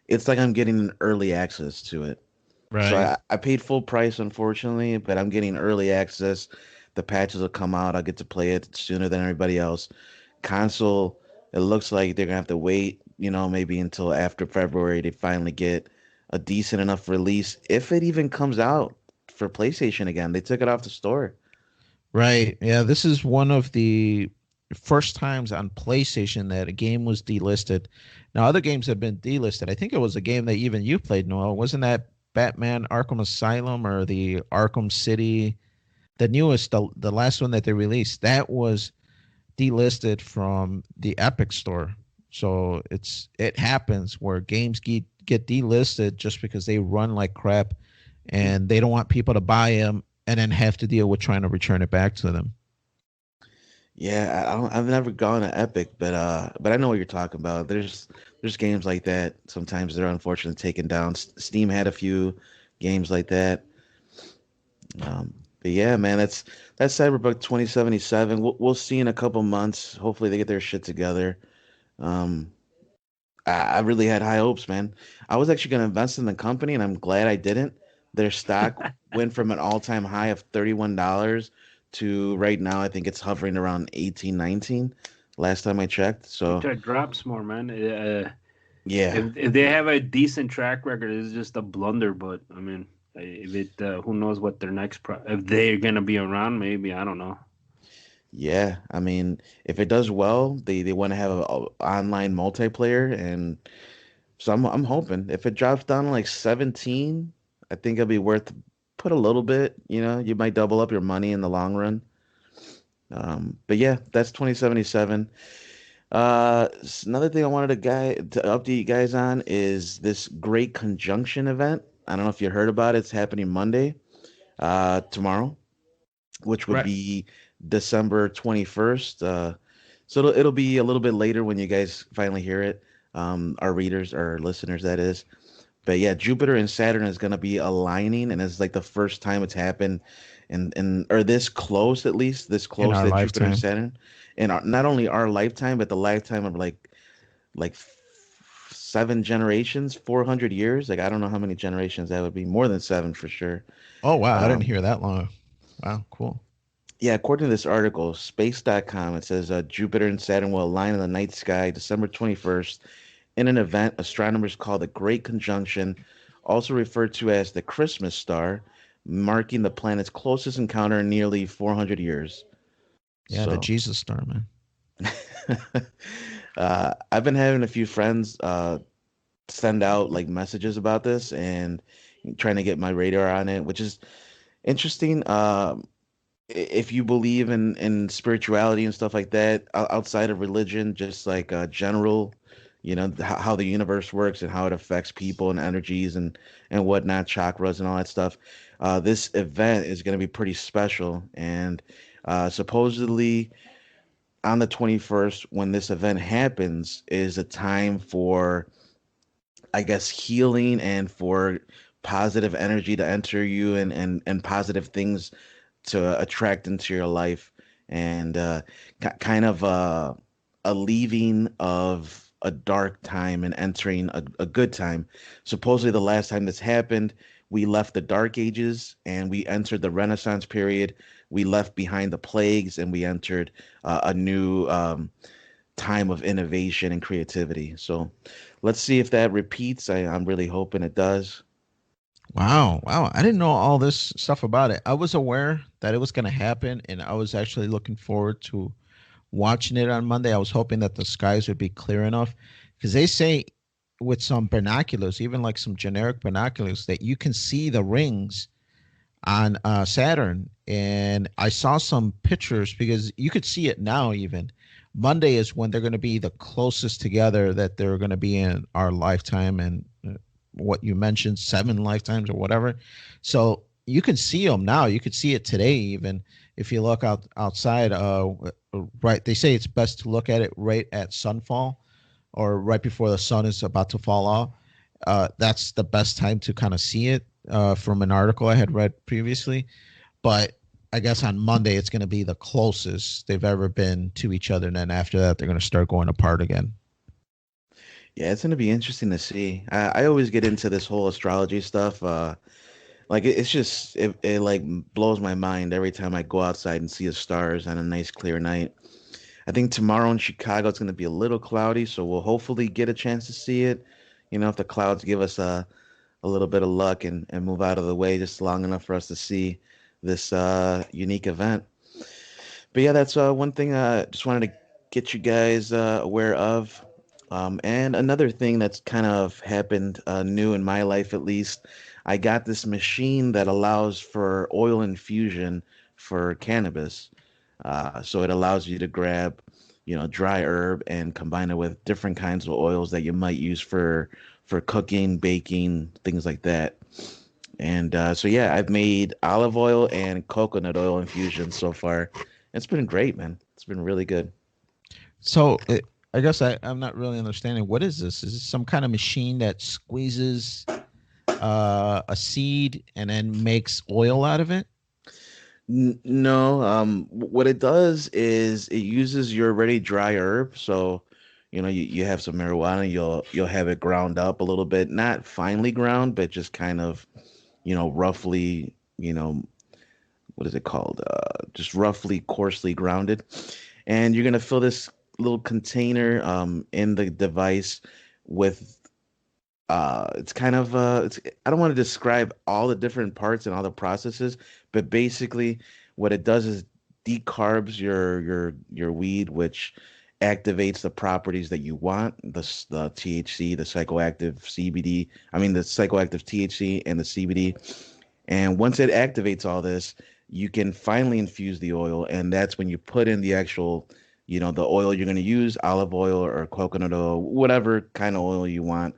it's like I'm getting an early access to it. So Right. I paid full price, unfortunately, but I'm getting early access. The patches will come out. I'll get to play it sooner than everybody else. Console, it looks like they're gonna have to wait, maybe until after February to finally get a decent enough release, if it even comes out for PlayStation again. They took it off the store. Right. Yeah, this is one of the first times on PlayStation that a game was delisted. Now, other games have been delisted. I think it was a game that even you played, Noel. Wasn't that Batman Arkham Asylum or the Arkham City, the newest, the last one that they released? That was delisted from the Epic Store. So it happens where games get delisted just because they run like crap and they don't want people to buy them and then have to deal with trying to return it back to them. Yeah, I've never gone to Epic, but I know what you're talking about. There's games like that. Sometimes they're unfortunately taken down. Steam had a few games like that. But yeah, man, that's Cyberpunk 2077. We'll see in a couple months. Hopefully they get their shit together. Um, I really had high hopes, man. I was actually going to invest in the company, and I'm glad I didn't. Their stock went from an all-time high of $31 to right now, I think it's hovering around 18, 19. Last time I checked. It So drops more, man. yeah, If they have a decent track record, it's just a blunder. But I mean, if it, who knows what their next if they're gonna be around, maybe I don't know. yeah. I mean, if it does well, they want to have a online multiplayer, and so I'm hoping if it drops down to like 17, I think it'll be worth put a little bit. You might double up your money in the long run. But yeah, that's 2077. Another thing I wanted to update you guys on is this Great Conjunction event. I don't know if you heard about it. It's happening Monday, tomorrow, which would Right. be December 21st. So it'll be a little bit later when you guys finally hear it. Our readers, our listeners, that is. But yeah, Jupiter and Saturn is going to be aligning, and it's like the first time it's happened, or this close, at least this In close, our that Jupiter and lifetime. Saturn, and not only our lifetime, but the lifetime of like 7 generations, 400 years. Like I don't know how many generations that would be. More than seven for sure. Oh wow, I didn't Um, hear that long. Wow, cool. yeah, according to this article, space.com, it says Jupiter and Saturn will align in the night sky December 21st in an event astronomers call the Great Conjunction, also referred to as the Christmas star, marking the planet's closest encounter in nearly 400 years. Yeah, the So, Jesus star, man. I've been having a few friends send out like messages about this and trying to get my radar on it, which is interesting. If you believe in spirituality and stuff like that outside of religion, just like general, how the universe works and how it affects people and energies and whatnot, chakras and all that stuff. This event is going to be pretty special, and supposedly on the 21st, when this event happens, is a time for, I guess, healing and for positive energy to enter you, and positive things to attract into your life, and kind of a leaving of a dark time and entering a good time. Supposedly, the last time this happened, we left the Dark Ages and we entered the Renaissance period. We left behind the plagues and we entered a new time of innovation and creativity. So let's see if that repeats. I'm really hoping it does. Wow, wow. I didn't know all this stuff about it. I was aware that it was going to happen, and I was actually looking forward to watching it on Monday. I was hoping that the skies would be clear enough because they say with some binoculars, even like some generic binoculars, that you can see the rings on Saturn. And I saw some pictures because you could see it now, even. Monday is when they're going to be the closest together that they're going to be in our lifetime. And what you mentioned, 7 lifetimes or whatever. So you can see them now. You could see it today, even if you look outside. Right, they say it's best to look at it right at sunfall or right before the sun is about to fall off. That's the best time to kind of see it from an article I had read previously. But I guess on Monday it's going to be the closest they've ever been to each other, and then after that they're going to start going apart again. Yeah, it's gonna be interesting to see. I always get into this whole astrology stuff. Like it's just it like blows my mind every time I go outside and see the stars on a nice clear night. I think tomorrow in Chicago it's gonna be a little cloudy, so we'll hopefully get a chance to see it. If the clouds give us a little bit of luck and move out of the way just long enough for us to see this unique event. But yeah, that's one thing I just wanted to get you guys aware of. And another thing that's kind of happened new in my life, at least, I got this machine that allows for oil infusion for cannabis. So it allows you to grab, dry herb and combine it with different kinds of oils that you might use for cooking, baking, things like that. And so yeah, I've made olive oil and coconut oil infusion so far. It's been great, man. It's been really good. So I guess I'm not really understanding. What is this? Is this some kind of machine that squeezes a seed and then makes oil out of it? No, what it does is it uses your already dry herb. So, you have some marijuana, you'll have it ground up a little bit, not finely ground, but just kind of, roughly, what is it called? Just roughly coarsely grounded. And you're gonna fill this little container in the device with it's kind of it's I don't want to describe all the different parts and all the processes, but basically what it does is decarbs your weed, which activates the properties that you want, the THC, the psychoactive the psychoactive THC and the CBD. And once it activates all this, you can finally infuse the oil, and that's when you put in the actual, the oil you're going to use, olive oil or coconut oil, whatever kind of oil you want.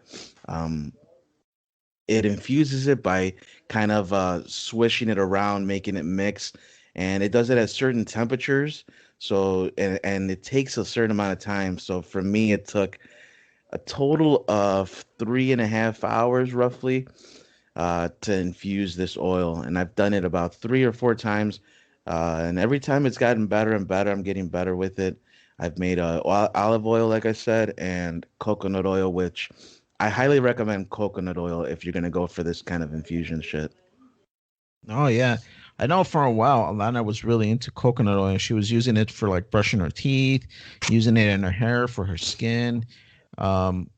Um, it infuses it by kind of swishing it around, making it mix, and it does it at certain temperatures. So, and it takes a certain amount of time. So for me, it took a total of 3.5 hours roughly to infuse this oil, and I've done it about 3 or 4 times, and every time it's gotten better and better. I'm getting better with it. I've made olive oil, like I said, and coconut oil, which I highly recommend coconut oil if you're gonna go for this kind of infusion shit. Oh yeah. I know for a while Alana was really into coconut oil and she was using it for like brushing her teeth, using it in her hair for her skin. Um,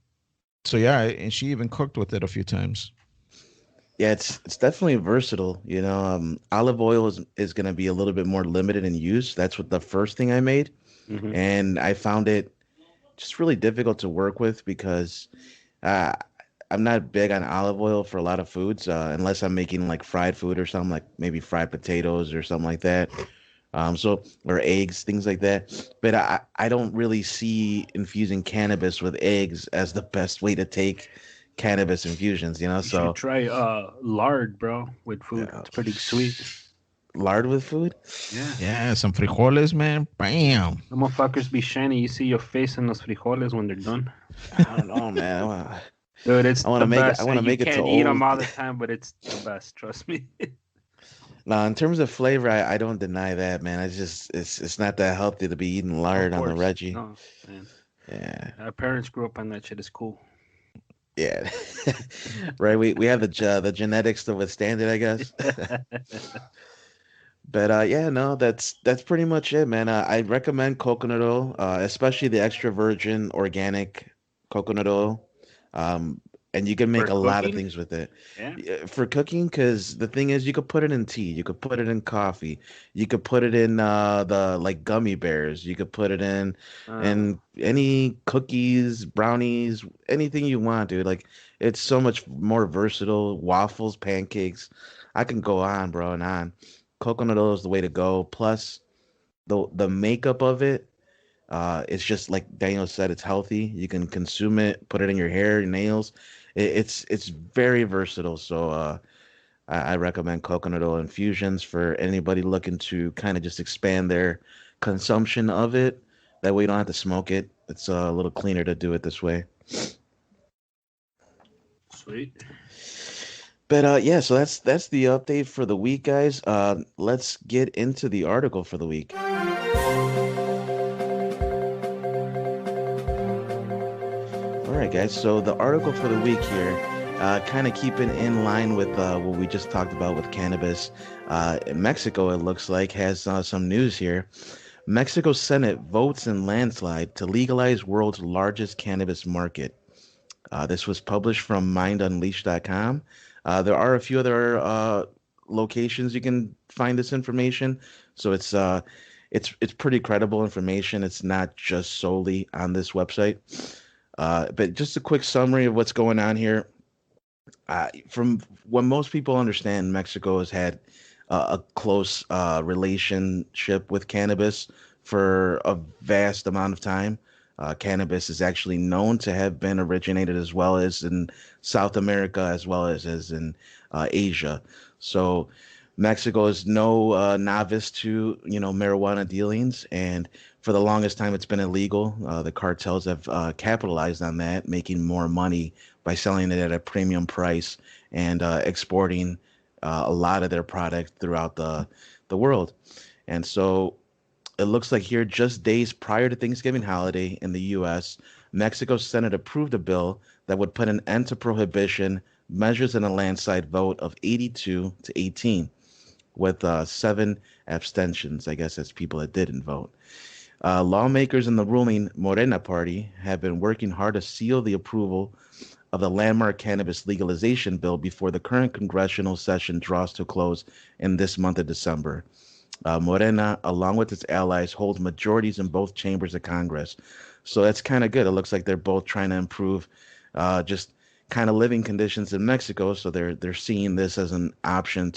so yeah, and she even cooked with it a few times. Yeah, it's definitely versatile. Olive oil is gonna be a little bit more limited in use. That's what the first thing I made, Hmm. and I found it just really difficult to work with because uh, I'm not big on olive oil for a lot of foods, unless I'm making like fried food or something, like maybe fried potatoes or something like that. Or eggs, things like that. But I don't really see infusing cannabis with eggs as the best way to take cannabis infusions, You should So try lard, bro, with food. uh, It's pretty sweet. lard with food. Yeah. Yeah, some frijoles, man. Bam. The motherfuckers be shiny. You see your face in those frijoles when they're done. I don't know, man. Dude, it's I want the to make it. I best. want to And you make it to can't eat them old. all the time, but it's the best. Trust me. Now, in terms of flavor, I don't deny that, man. It's not that healthy to be eating Of lard on the course. Reggie. No, man. Yeah, Our parents grew up on that shit. It's cool. yeah. Right. We have the genetics to withstand it, I guess. But yeah, no, that's pretty much it, man. I recommend coconut oil, especially the extra virgin organic coconut oil. Um, and you can make For a lot of cooking? things with it. Yeah. Yeah, for cooking, because the thing is, you could put it in tea, you could put it in coffee, you could put it in the like gummy bears, you could put it Uh, in any cookies, brownies, anything you want, dude. Like it's so much more versatile. Waffles, pancakes. I can go on, bro, and on. Coconut oil is the way to go. Plus, the makeup of it, it's just like Daniel said, it's healthy. You can consume it, put it in your hair, your nails. It's very versatile. So I recommend coconut oil infusions for anybody looking to kind of just expand their consumption of it. That way you don't have to smoke it. It's a little cleaner to do it this way. sweet. But yeah, so that's the update for the week, guys. Let's get into the article for the week. All right, guys. So the article for the week here, kind of keeping in line with what we just talked about with cannabis. Mexico, it looks like, has some news here. Mexico Senate votes in landslide to legalize world's largest cannabis market. This was published from mindunleashed.com. There are a few other locations you can find this information, so it's pretty credible information. It's not just solely on this website. But just a quick summary of what's going on here. From what most people understand, Mexico has had a close relationship with cannabis for a vast amount of time. Cannabis is actually known to have been originated as well as in South America as well as in Asia. So Mexico is no novice to marijuana dealings, and for the longest time it's been illegal. The cartels have capitalized on that, making more money by selling it at a premium price and exporting a lot of their product throughout the world. And so it looks like here, just days prior to Thanksgiving holiday in the U.S., Mexico's Senate approved a bill that would put an end to prohibition measures in a landslide vote of 82 to 18, with 7 abstentions. I guess that's people that didn't vote. Lawmakers in the ruling Morena party have been working hard to seal the approval of the landmark cannabis legalization bill before the current congressional session draws to a close in this month of December. Morena, along with its allies, holds majorities in both chambers of Congress. So that's kind of good. It looks like they're both trying to improve just kind of living conditions in Mexico. So they're seeing this as an option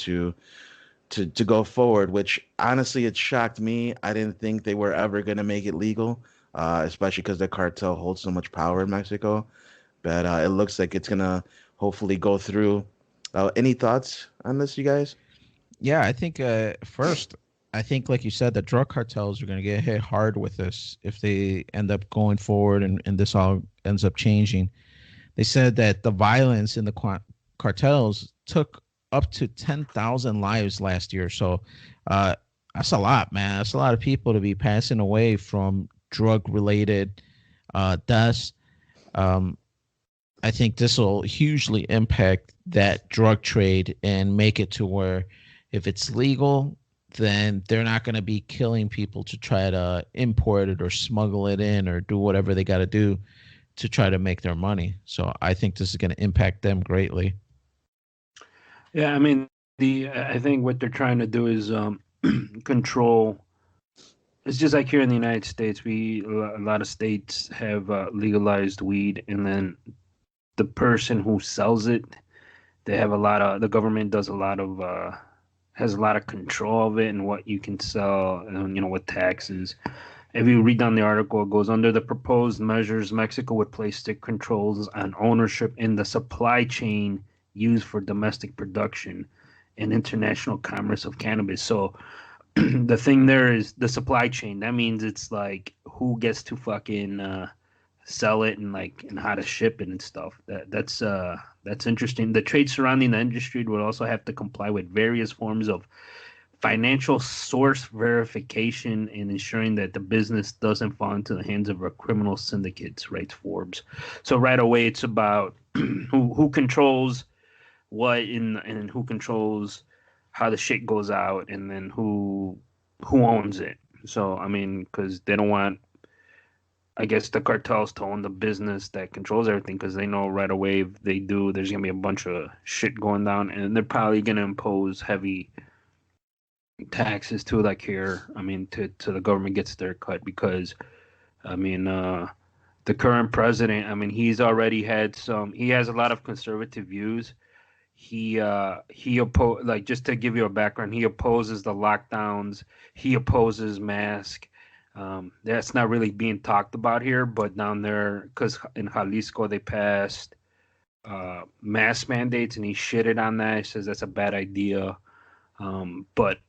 to go forward. Which honestly, it shocked me. I didn't think they were ever going to make it legal, especially because the cartel holds so much power in Mexico. But it looks like it's gonna hopefully go through. Any thoughts on this, you guys? Yeah, I think first, I think like you said, the drug cartels are going to get hit hard with this if they end up going forward and this all ends up changing. They said that the violence in the cartels took up to 10,000 lives last year. So that's a lot, man. That's a lot of people to be passing away from drug-related deaths. I think this will hugely impact that drug trade and make it to where if it's legal, then they're not going to be killing people to try to import it or smuggle it in or do whatever they got to do to try to make their money. So I think this is going to impact them greatly. Yeah, I mean, I think what they're trying to do is control. It's just like here in the United States, a lot of states have legalized weed, and then the person who sells it, the government does a lot of has a lot of control of it and what you can sell, and with taxes. If you read down the article, it goes, under the proposed measures, Mexico would place strict controls on ownership in the supply chain used for domestic production and international commerce of cannabis. So the thing there is the supply chain. That means it's like who gets to fucking sell it and how to ship it and stuff. That's interesting. The trade surrounding the industry would also have to comply with various forms of financial source verification and ensuring that the business doesn't fall into the hands of a criminal syndicates, writes Forbes. So right away, it's about who controls what and who controls how the shit goes out, and then who owns it. So I mean, because they don't want, I guess, the cartels to own the business that controls everything, because they know right away if they do, there's gonna be a bunch of shit going down, and they're probably gonna impose heavy taxes too, like here. I mean, to the government gets their cut, because I mean, the current president, I mean, he has a lot of conservative views. He like, just to give you a background, he opposes the lockdowns. He opposes masks. That's not really being talked about here, but down there, because in Jalisco they passed mask mandates, and he shitted on that. He says that's a bad idea. But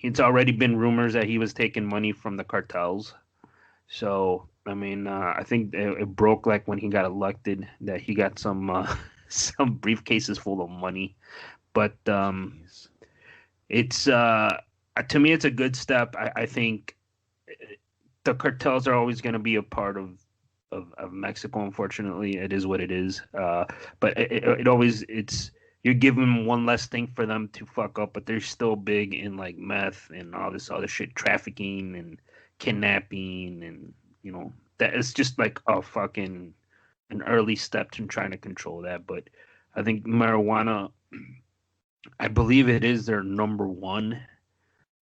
it's already been rumors that he was taking money from the cartels. So I mean, I think it broke like when he got elected, that he got some briefcases full of money. But it's to me, it's a good step. I think the cartels are always going to be a part of Mexico. Unfortunately, it is what it is. But it's you're giving one less thing for them to fuck up, but they're still big in like meth and all this other shit, trafficking and kidnapping, and that is just like an early step to trying to control that. But I think marijuana, I believe it is their number one.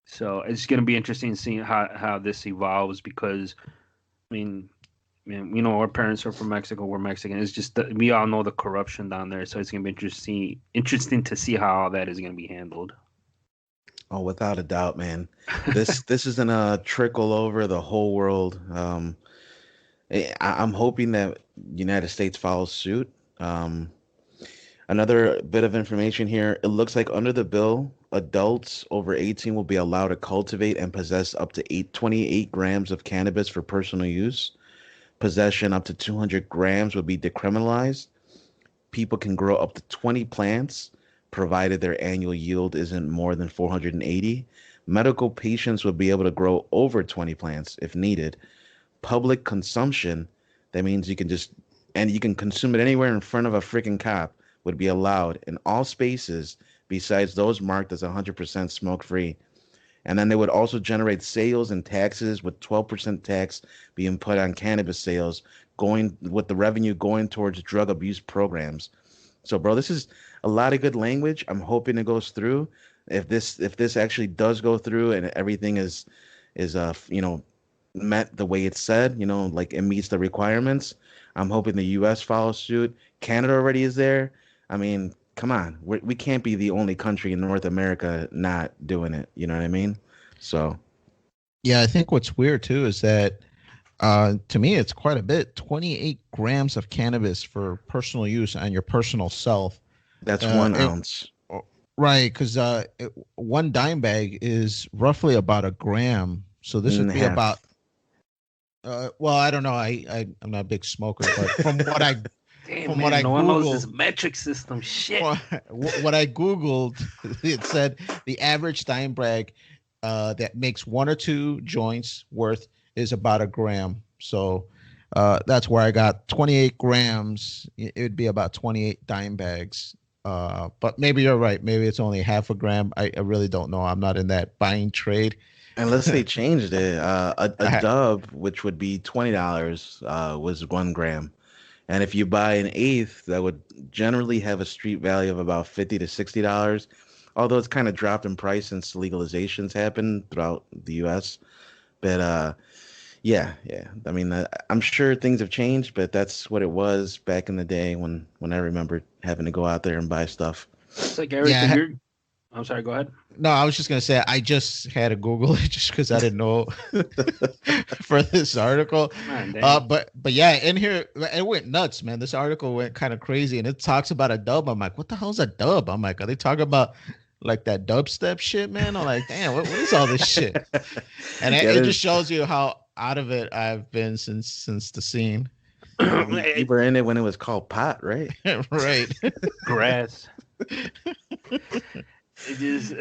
So it's going to be interesting seeing how this evolves, because, I mean, our parents are from Mexico. We're Mexican. It's just that we all know the corruption down there. So it's going to be interesting to see how all that is going to be handled. Oh, without a doubt, man. This is gonna trickle over the whole world. I'm hoping that United States follows suit. Another bit of information here. It looks like under the bill, adults over 18 will be allowed to cultivate and possess up to 28 grams of cannabis for personal use. Possession up to 200 grams would be decriminalized. People can grow up to 20 plants, provided their annual yield isn't more than 480. Medical patients would be able to grow over 20 plants if needed. Public consumption, that means you can consume it anywhere in front of a freaking cop, would be allowed in all spaces besides those marked as 100% smoke-free. And then they would also generate sales and taxes, with 12% tax being put on cannabis sales, with the revenue going towards drug abuse programs. So, bro, this is a lot of good language. I'm hoping it goes through. If this actually does go through and everything is met the way it's said, like it meets the requirements, I'm hoping the U.S. follows suit. Canada already is there. I mean, come on, we can't be the only country in North America not doing it. You know what I mean? So Yeah, I think what's weird too is that to me it's quite a bit. 28 grams of cannabis for personal use on your personal self. that's Uh, one it, ounce right, because one dime bag is roughly about a gram. So this and would a be about. half. Well, I don't know. I'm not a big smoker, but from what I Damn, from what man, I Noel knows this googled, metric system. Shit. what I googled, it said the average dime bag that makes one or two joints worth is about a gram. So that's where I got 28 grams. It would be about 28 dime bags. But maybe you're right. Maybe it's only half a gram. I really don't know. I'm not in that buying trade. Unless they changed it, a I, dub, which would be $20, was 1 gram. And if you buy an eighth, that would generally have a street value of about $50 to $60. Although it's kind of dropped in price since legalizations happened throughout the U.S. But yeah, yeah. I mean, I'm sure things have changed, but that's what it was back in the day when I remember having to go out there and buy stuff. It's like everything. yeah, I'm sorry. Go ahead. no, I was just gonna say I just had to Google it just because I didn't know for this article. Man, dang. But yeah, in here it went nuts, man. This article went kind of crazy, and it talks about a dub. I'm like, what the hell's a dub? I'm like, are they talking about like that dubstep shit, man? I'm like, damn, what is all this shit? And Yeah, it just shows you how out of it I've been since the scene. you were in it when it was called pot, right? Right. Grass. It is,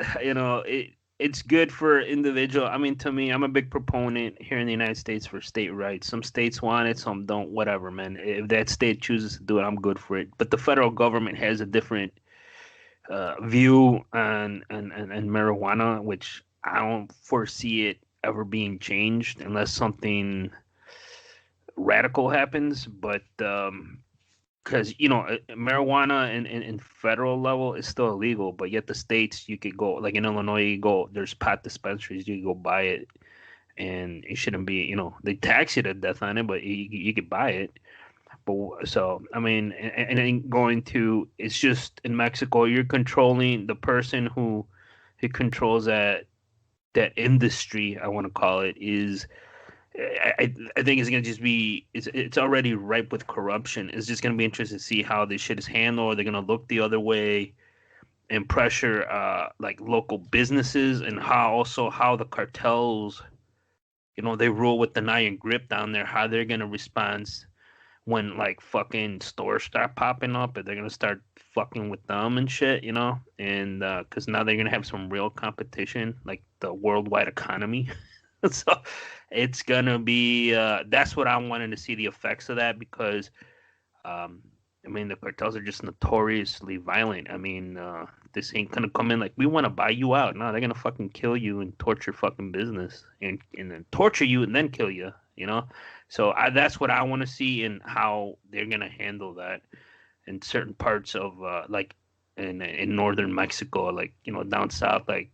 it's good for individual. I mean, to me, I'm a big proponent here in the United States for state rights. Some states want it, some don't. Whatever, man. If that state chooses to do it, I'm good for it. But the federal government has a different view on marijuana, which I don't foresee it ever being changed unless something radical happens. But because marijuana in federal level is still illegal, but yet the states you could go, like in Illinois, you go, there's pot dispensaries, you can go buy it, and it shouldn't be, they tax you to death on it, but you could buy it. But so I mean, and then going to, it's just in Mexico, you're controlling the person who controls that industry, I want to call it, is I think it's gonna just be, it's already ripe with corruption. It's just gonna be interesting to see how this shit is handled. Are they gonna look the other way and pressure like local businesses, and how the cartels, they rule with the iron grip down there, how they're gonna respond when like fucking stores start popping up, and they're gonna start fucking with them and shit, and because now they're gonna have some real competition, like the worldwide economy. So it's gonna be that's what I wanted to see, the effects of that, because I mean, the cartels are just notoriously violent. I mean, this ain't gonna come in like, we want to buy you out. No, they're gonna fucking kill you and torture fucking business, and then torture you and then kill you. So that's what I want to see, and how they're gonna handle that in certain parts of like in northern Mexico, like down south, like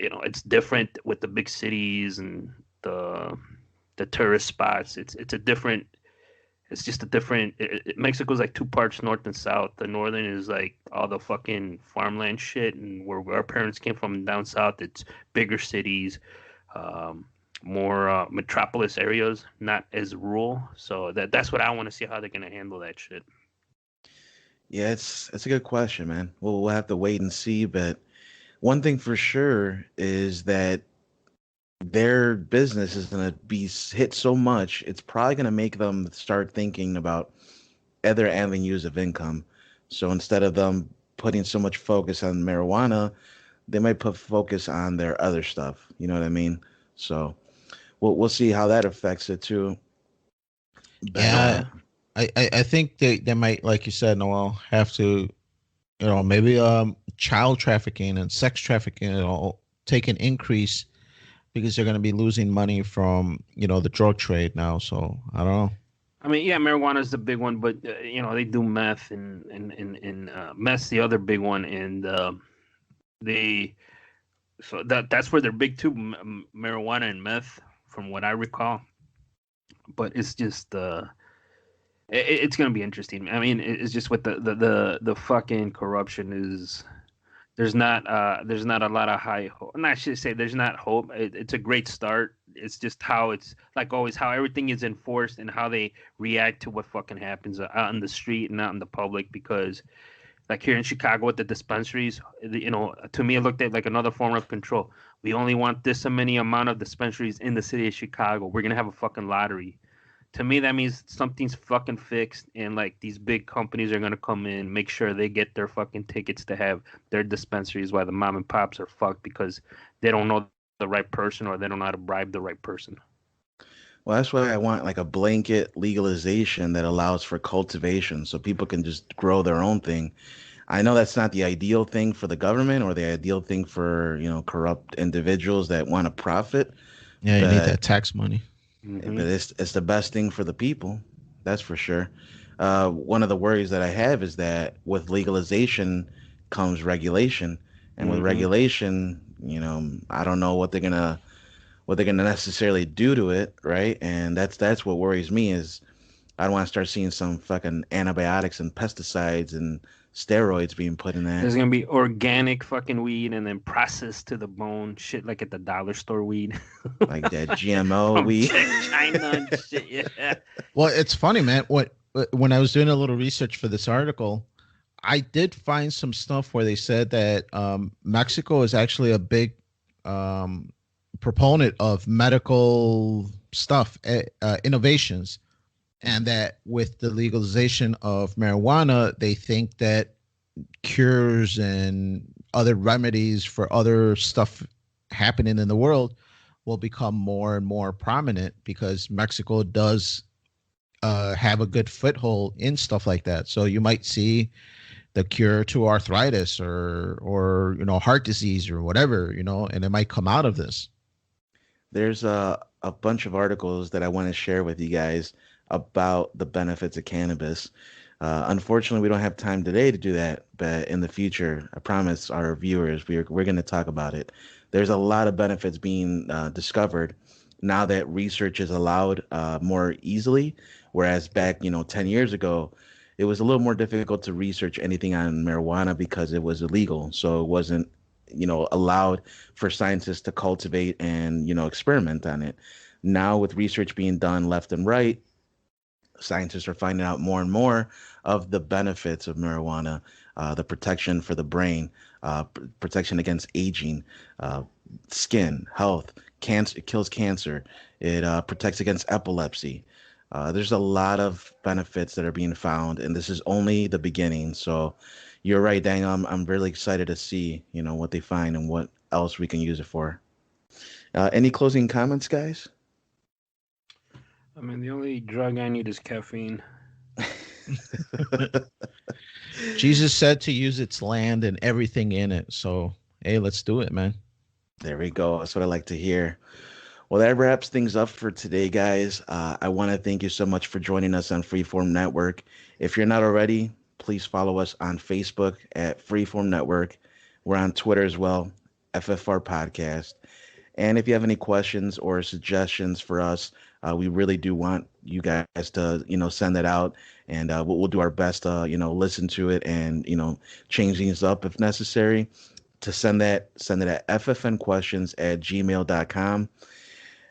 it's different with the big cities and the tourist spots. It's just a different. Mexico's like two parts, north and south. The northern is like all the fucking farmland shit, and where our parents came from. Down south, it's bigger cities, more metropolis areas, not as rural. So that's what I want to see, how they're gonna handle that shit. Yeah, it's a good question, man. We'll have to wait and see, but one thing for sure is that their business is going to be hit so much, it's probably going to make them start thinking about other avenues of income. So instead of them putting so much focus on marijuana, they might put focus on their other stuff. You know what I mean? So we'll see how that affects it too. But, Yeah, I think they might, like you said, Noel, have to, maybe child trafficking and sex trafficking, take an increase, because they're going to be losing money from the drug trade now. So I don't know. I mean, yeah, marijuana is the big one, but they do meth, and meth's the other big one, and they so that's where they're big too, marijuana and meth, from what I recall. But it's just It's gonna be interesting. I mean, it's just with the fucking corruption is there's not a lot of high hope. And I should say there's not hope. It's a great start. It's just how it's like always how everything is enforced and how they react to what fucking happens out in the street and out in the public. Because like here in Chicago with the dispensaries, to me it looked at like another form of control. We only want this many amount of dispensaries in the city of Chicago. We're gonna have a fucking lottery. To me, that means something's fucking fixed, and like these big companies are gonna come in, make sure they get their fucking tickets to have their dispensaries, while the mom and pops are fucked because they don't know the right person or they don't know how to bribe the right person. Well, that's why I want like a blanket legalization that allows for cultivation so people can just grow their own thing. I know that's not the ideal thing for the government or the ideal thing for, corrupt individuals that want to profit, Yeah, you need but that tax money. but it's the best thing for the people. That's for sure. One of the worries that I have is that with legalization comes regulation, and with regulation, I don't know what they're gonna necessarily do to it, right? And that's what worries me is I don't want to start seeing some fucking antibiotics and pesticides and steroids being put in that. There's gonna be organic fucking weed and then processed to the bone, shit like at the dollar store weed, Like that GMO from weed. China and shit. Yeah. Well, it's funny, man. When I was doing a little research for this article, I did find some stuff where they said that Mexico is actually a big proponent of medical stuff, innovations, and that with the legalization of marijuana, they think that cures and other remedies for other stuff happening in the world will become more and more prominent because Mexico does have a good foothold in stuff like that. So you might see the cure to arthritis or heart disease or whatever, and it might come out of this. There's a bunch of articles that I want to share with you guys about the benefits of cannabis. Unfortunately, we don't have time today to do that, but in the future, I promise our viewers we're going to talk about it. There's a lot of benefits being discovered now that research is allowed more easily, whereas back 10 years ago, it was a little more difficult to research anything on marijuana because it was illegal, so it wasn't allowed for scientists to cultivate and experiment on it. Now with research being done left and right, scientists are finding out more and more of the benefits of marijuana, the protection for the brain, protection against aging, skin, health, cancer. It kills cancer. It protects against epilepsy. There's a lot of benefits that are being found, and this is only the beginning. So you're right, Daniel. I'm really excited to see, what they find and what else we can use it for. Any closing comments, guys? I mean, the only drug I need is caffeine. Jesus said to use its land and everything in it. So, hey, let's do it, man. There we go. That's what I like to hear. Well, that wraps things up for today, guys. I want to thank you so much for joining us on Freeform Network. If you're not already, please follow us on Facebook at Freeform Network. We're on Twitter as well, FFR Podcast. And if you have any questions or suggestions for us, we really do want you guys to, send that out, and we'll do our best to, listen to it and, change things up if necessary. To send it at ffnquestions@gmail.com.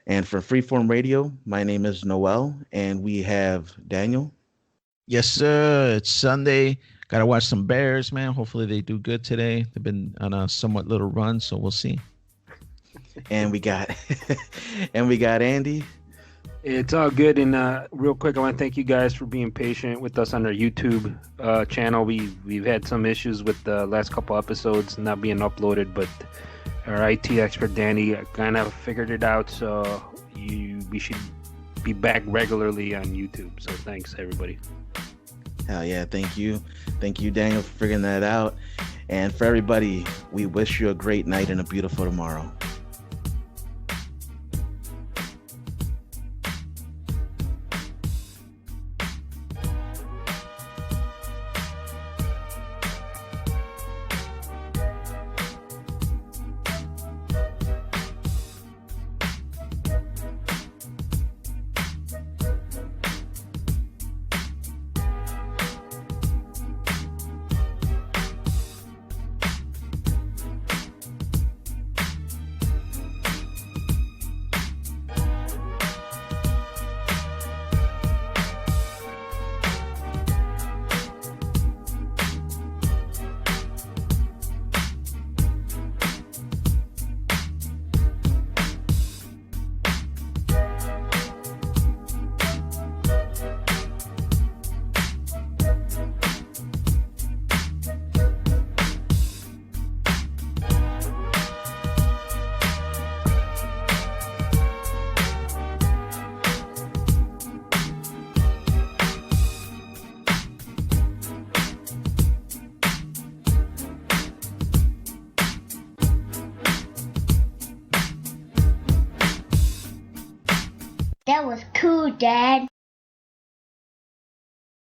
And for Freeform Radio, my name is Noel, and we have Daniel. Yes, sir. It's Sunday. Got to watch some Bears, man. Hopefully they do good today. They've been on a somewhat little run, so we'll see. And we got Andy. It's all good. And real quick, I want to thank you guys for being patient with us on our YouTube channel. We've had some issues with the last couple episodes not being uploaded, but our IT expert Danny kind of figured it out. So we should be back regularly on YouTube. So thanks, everybody. Hell yeah, thank you, Daniel, for figuring that out. And for everybody, we wish you a great night and a beautiful tomorrow. was cool, Dad.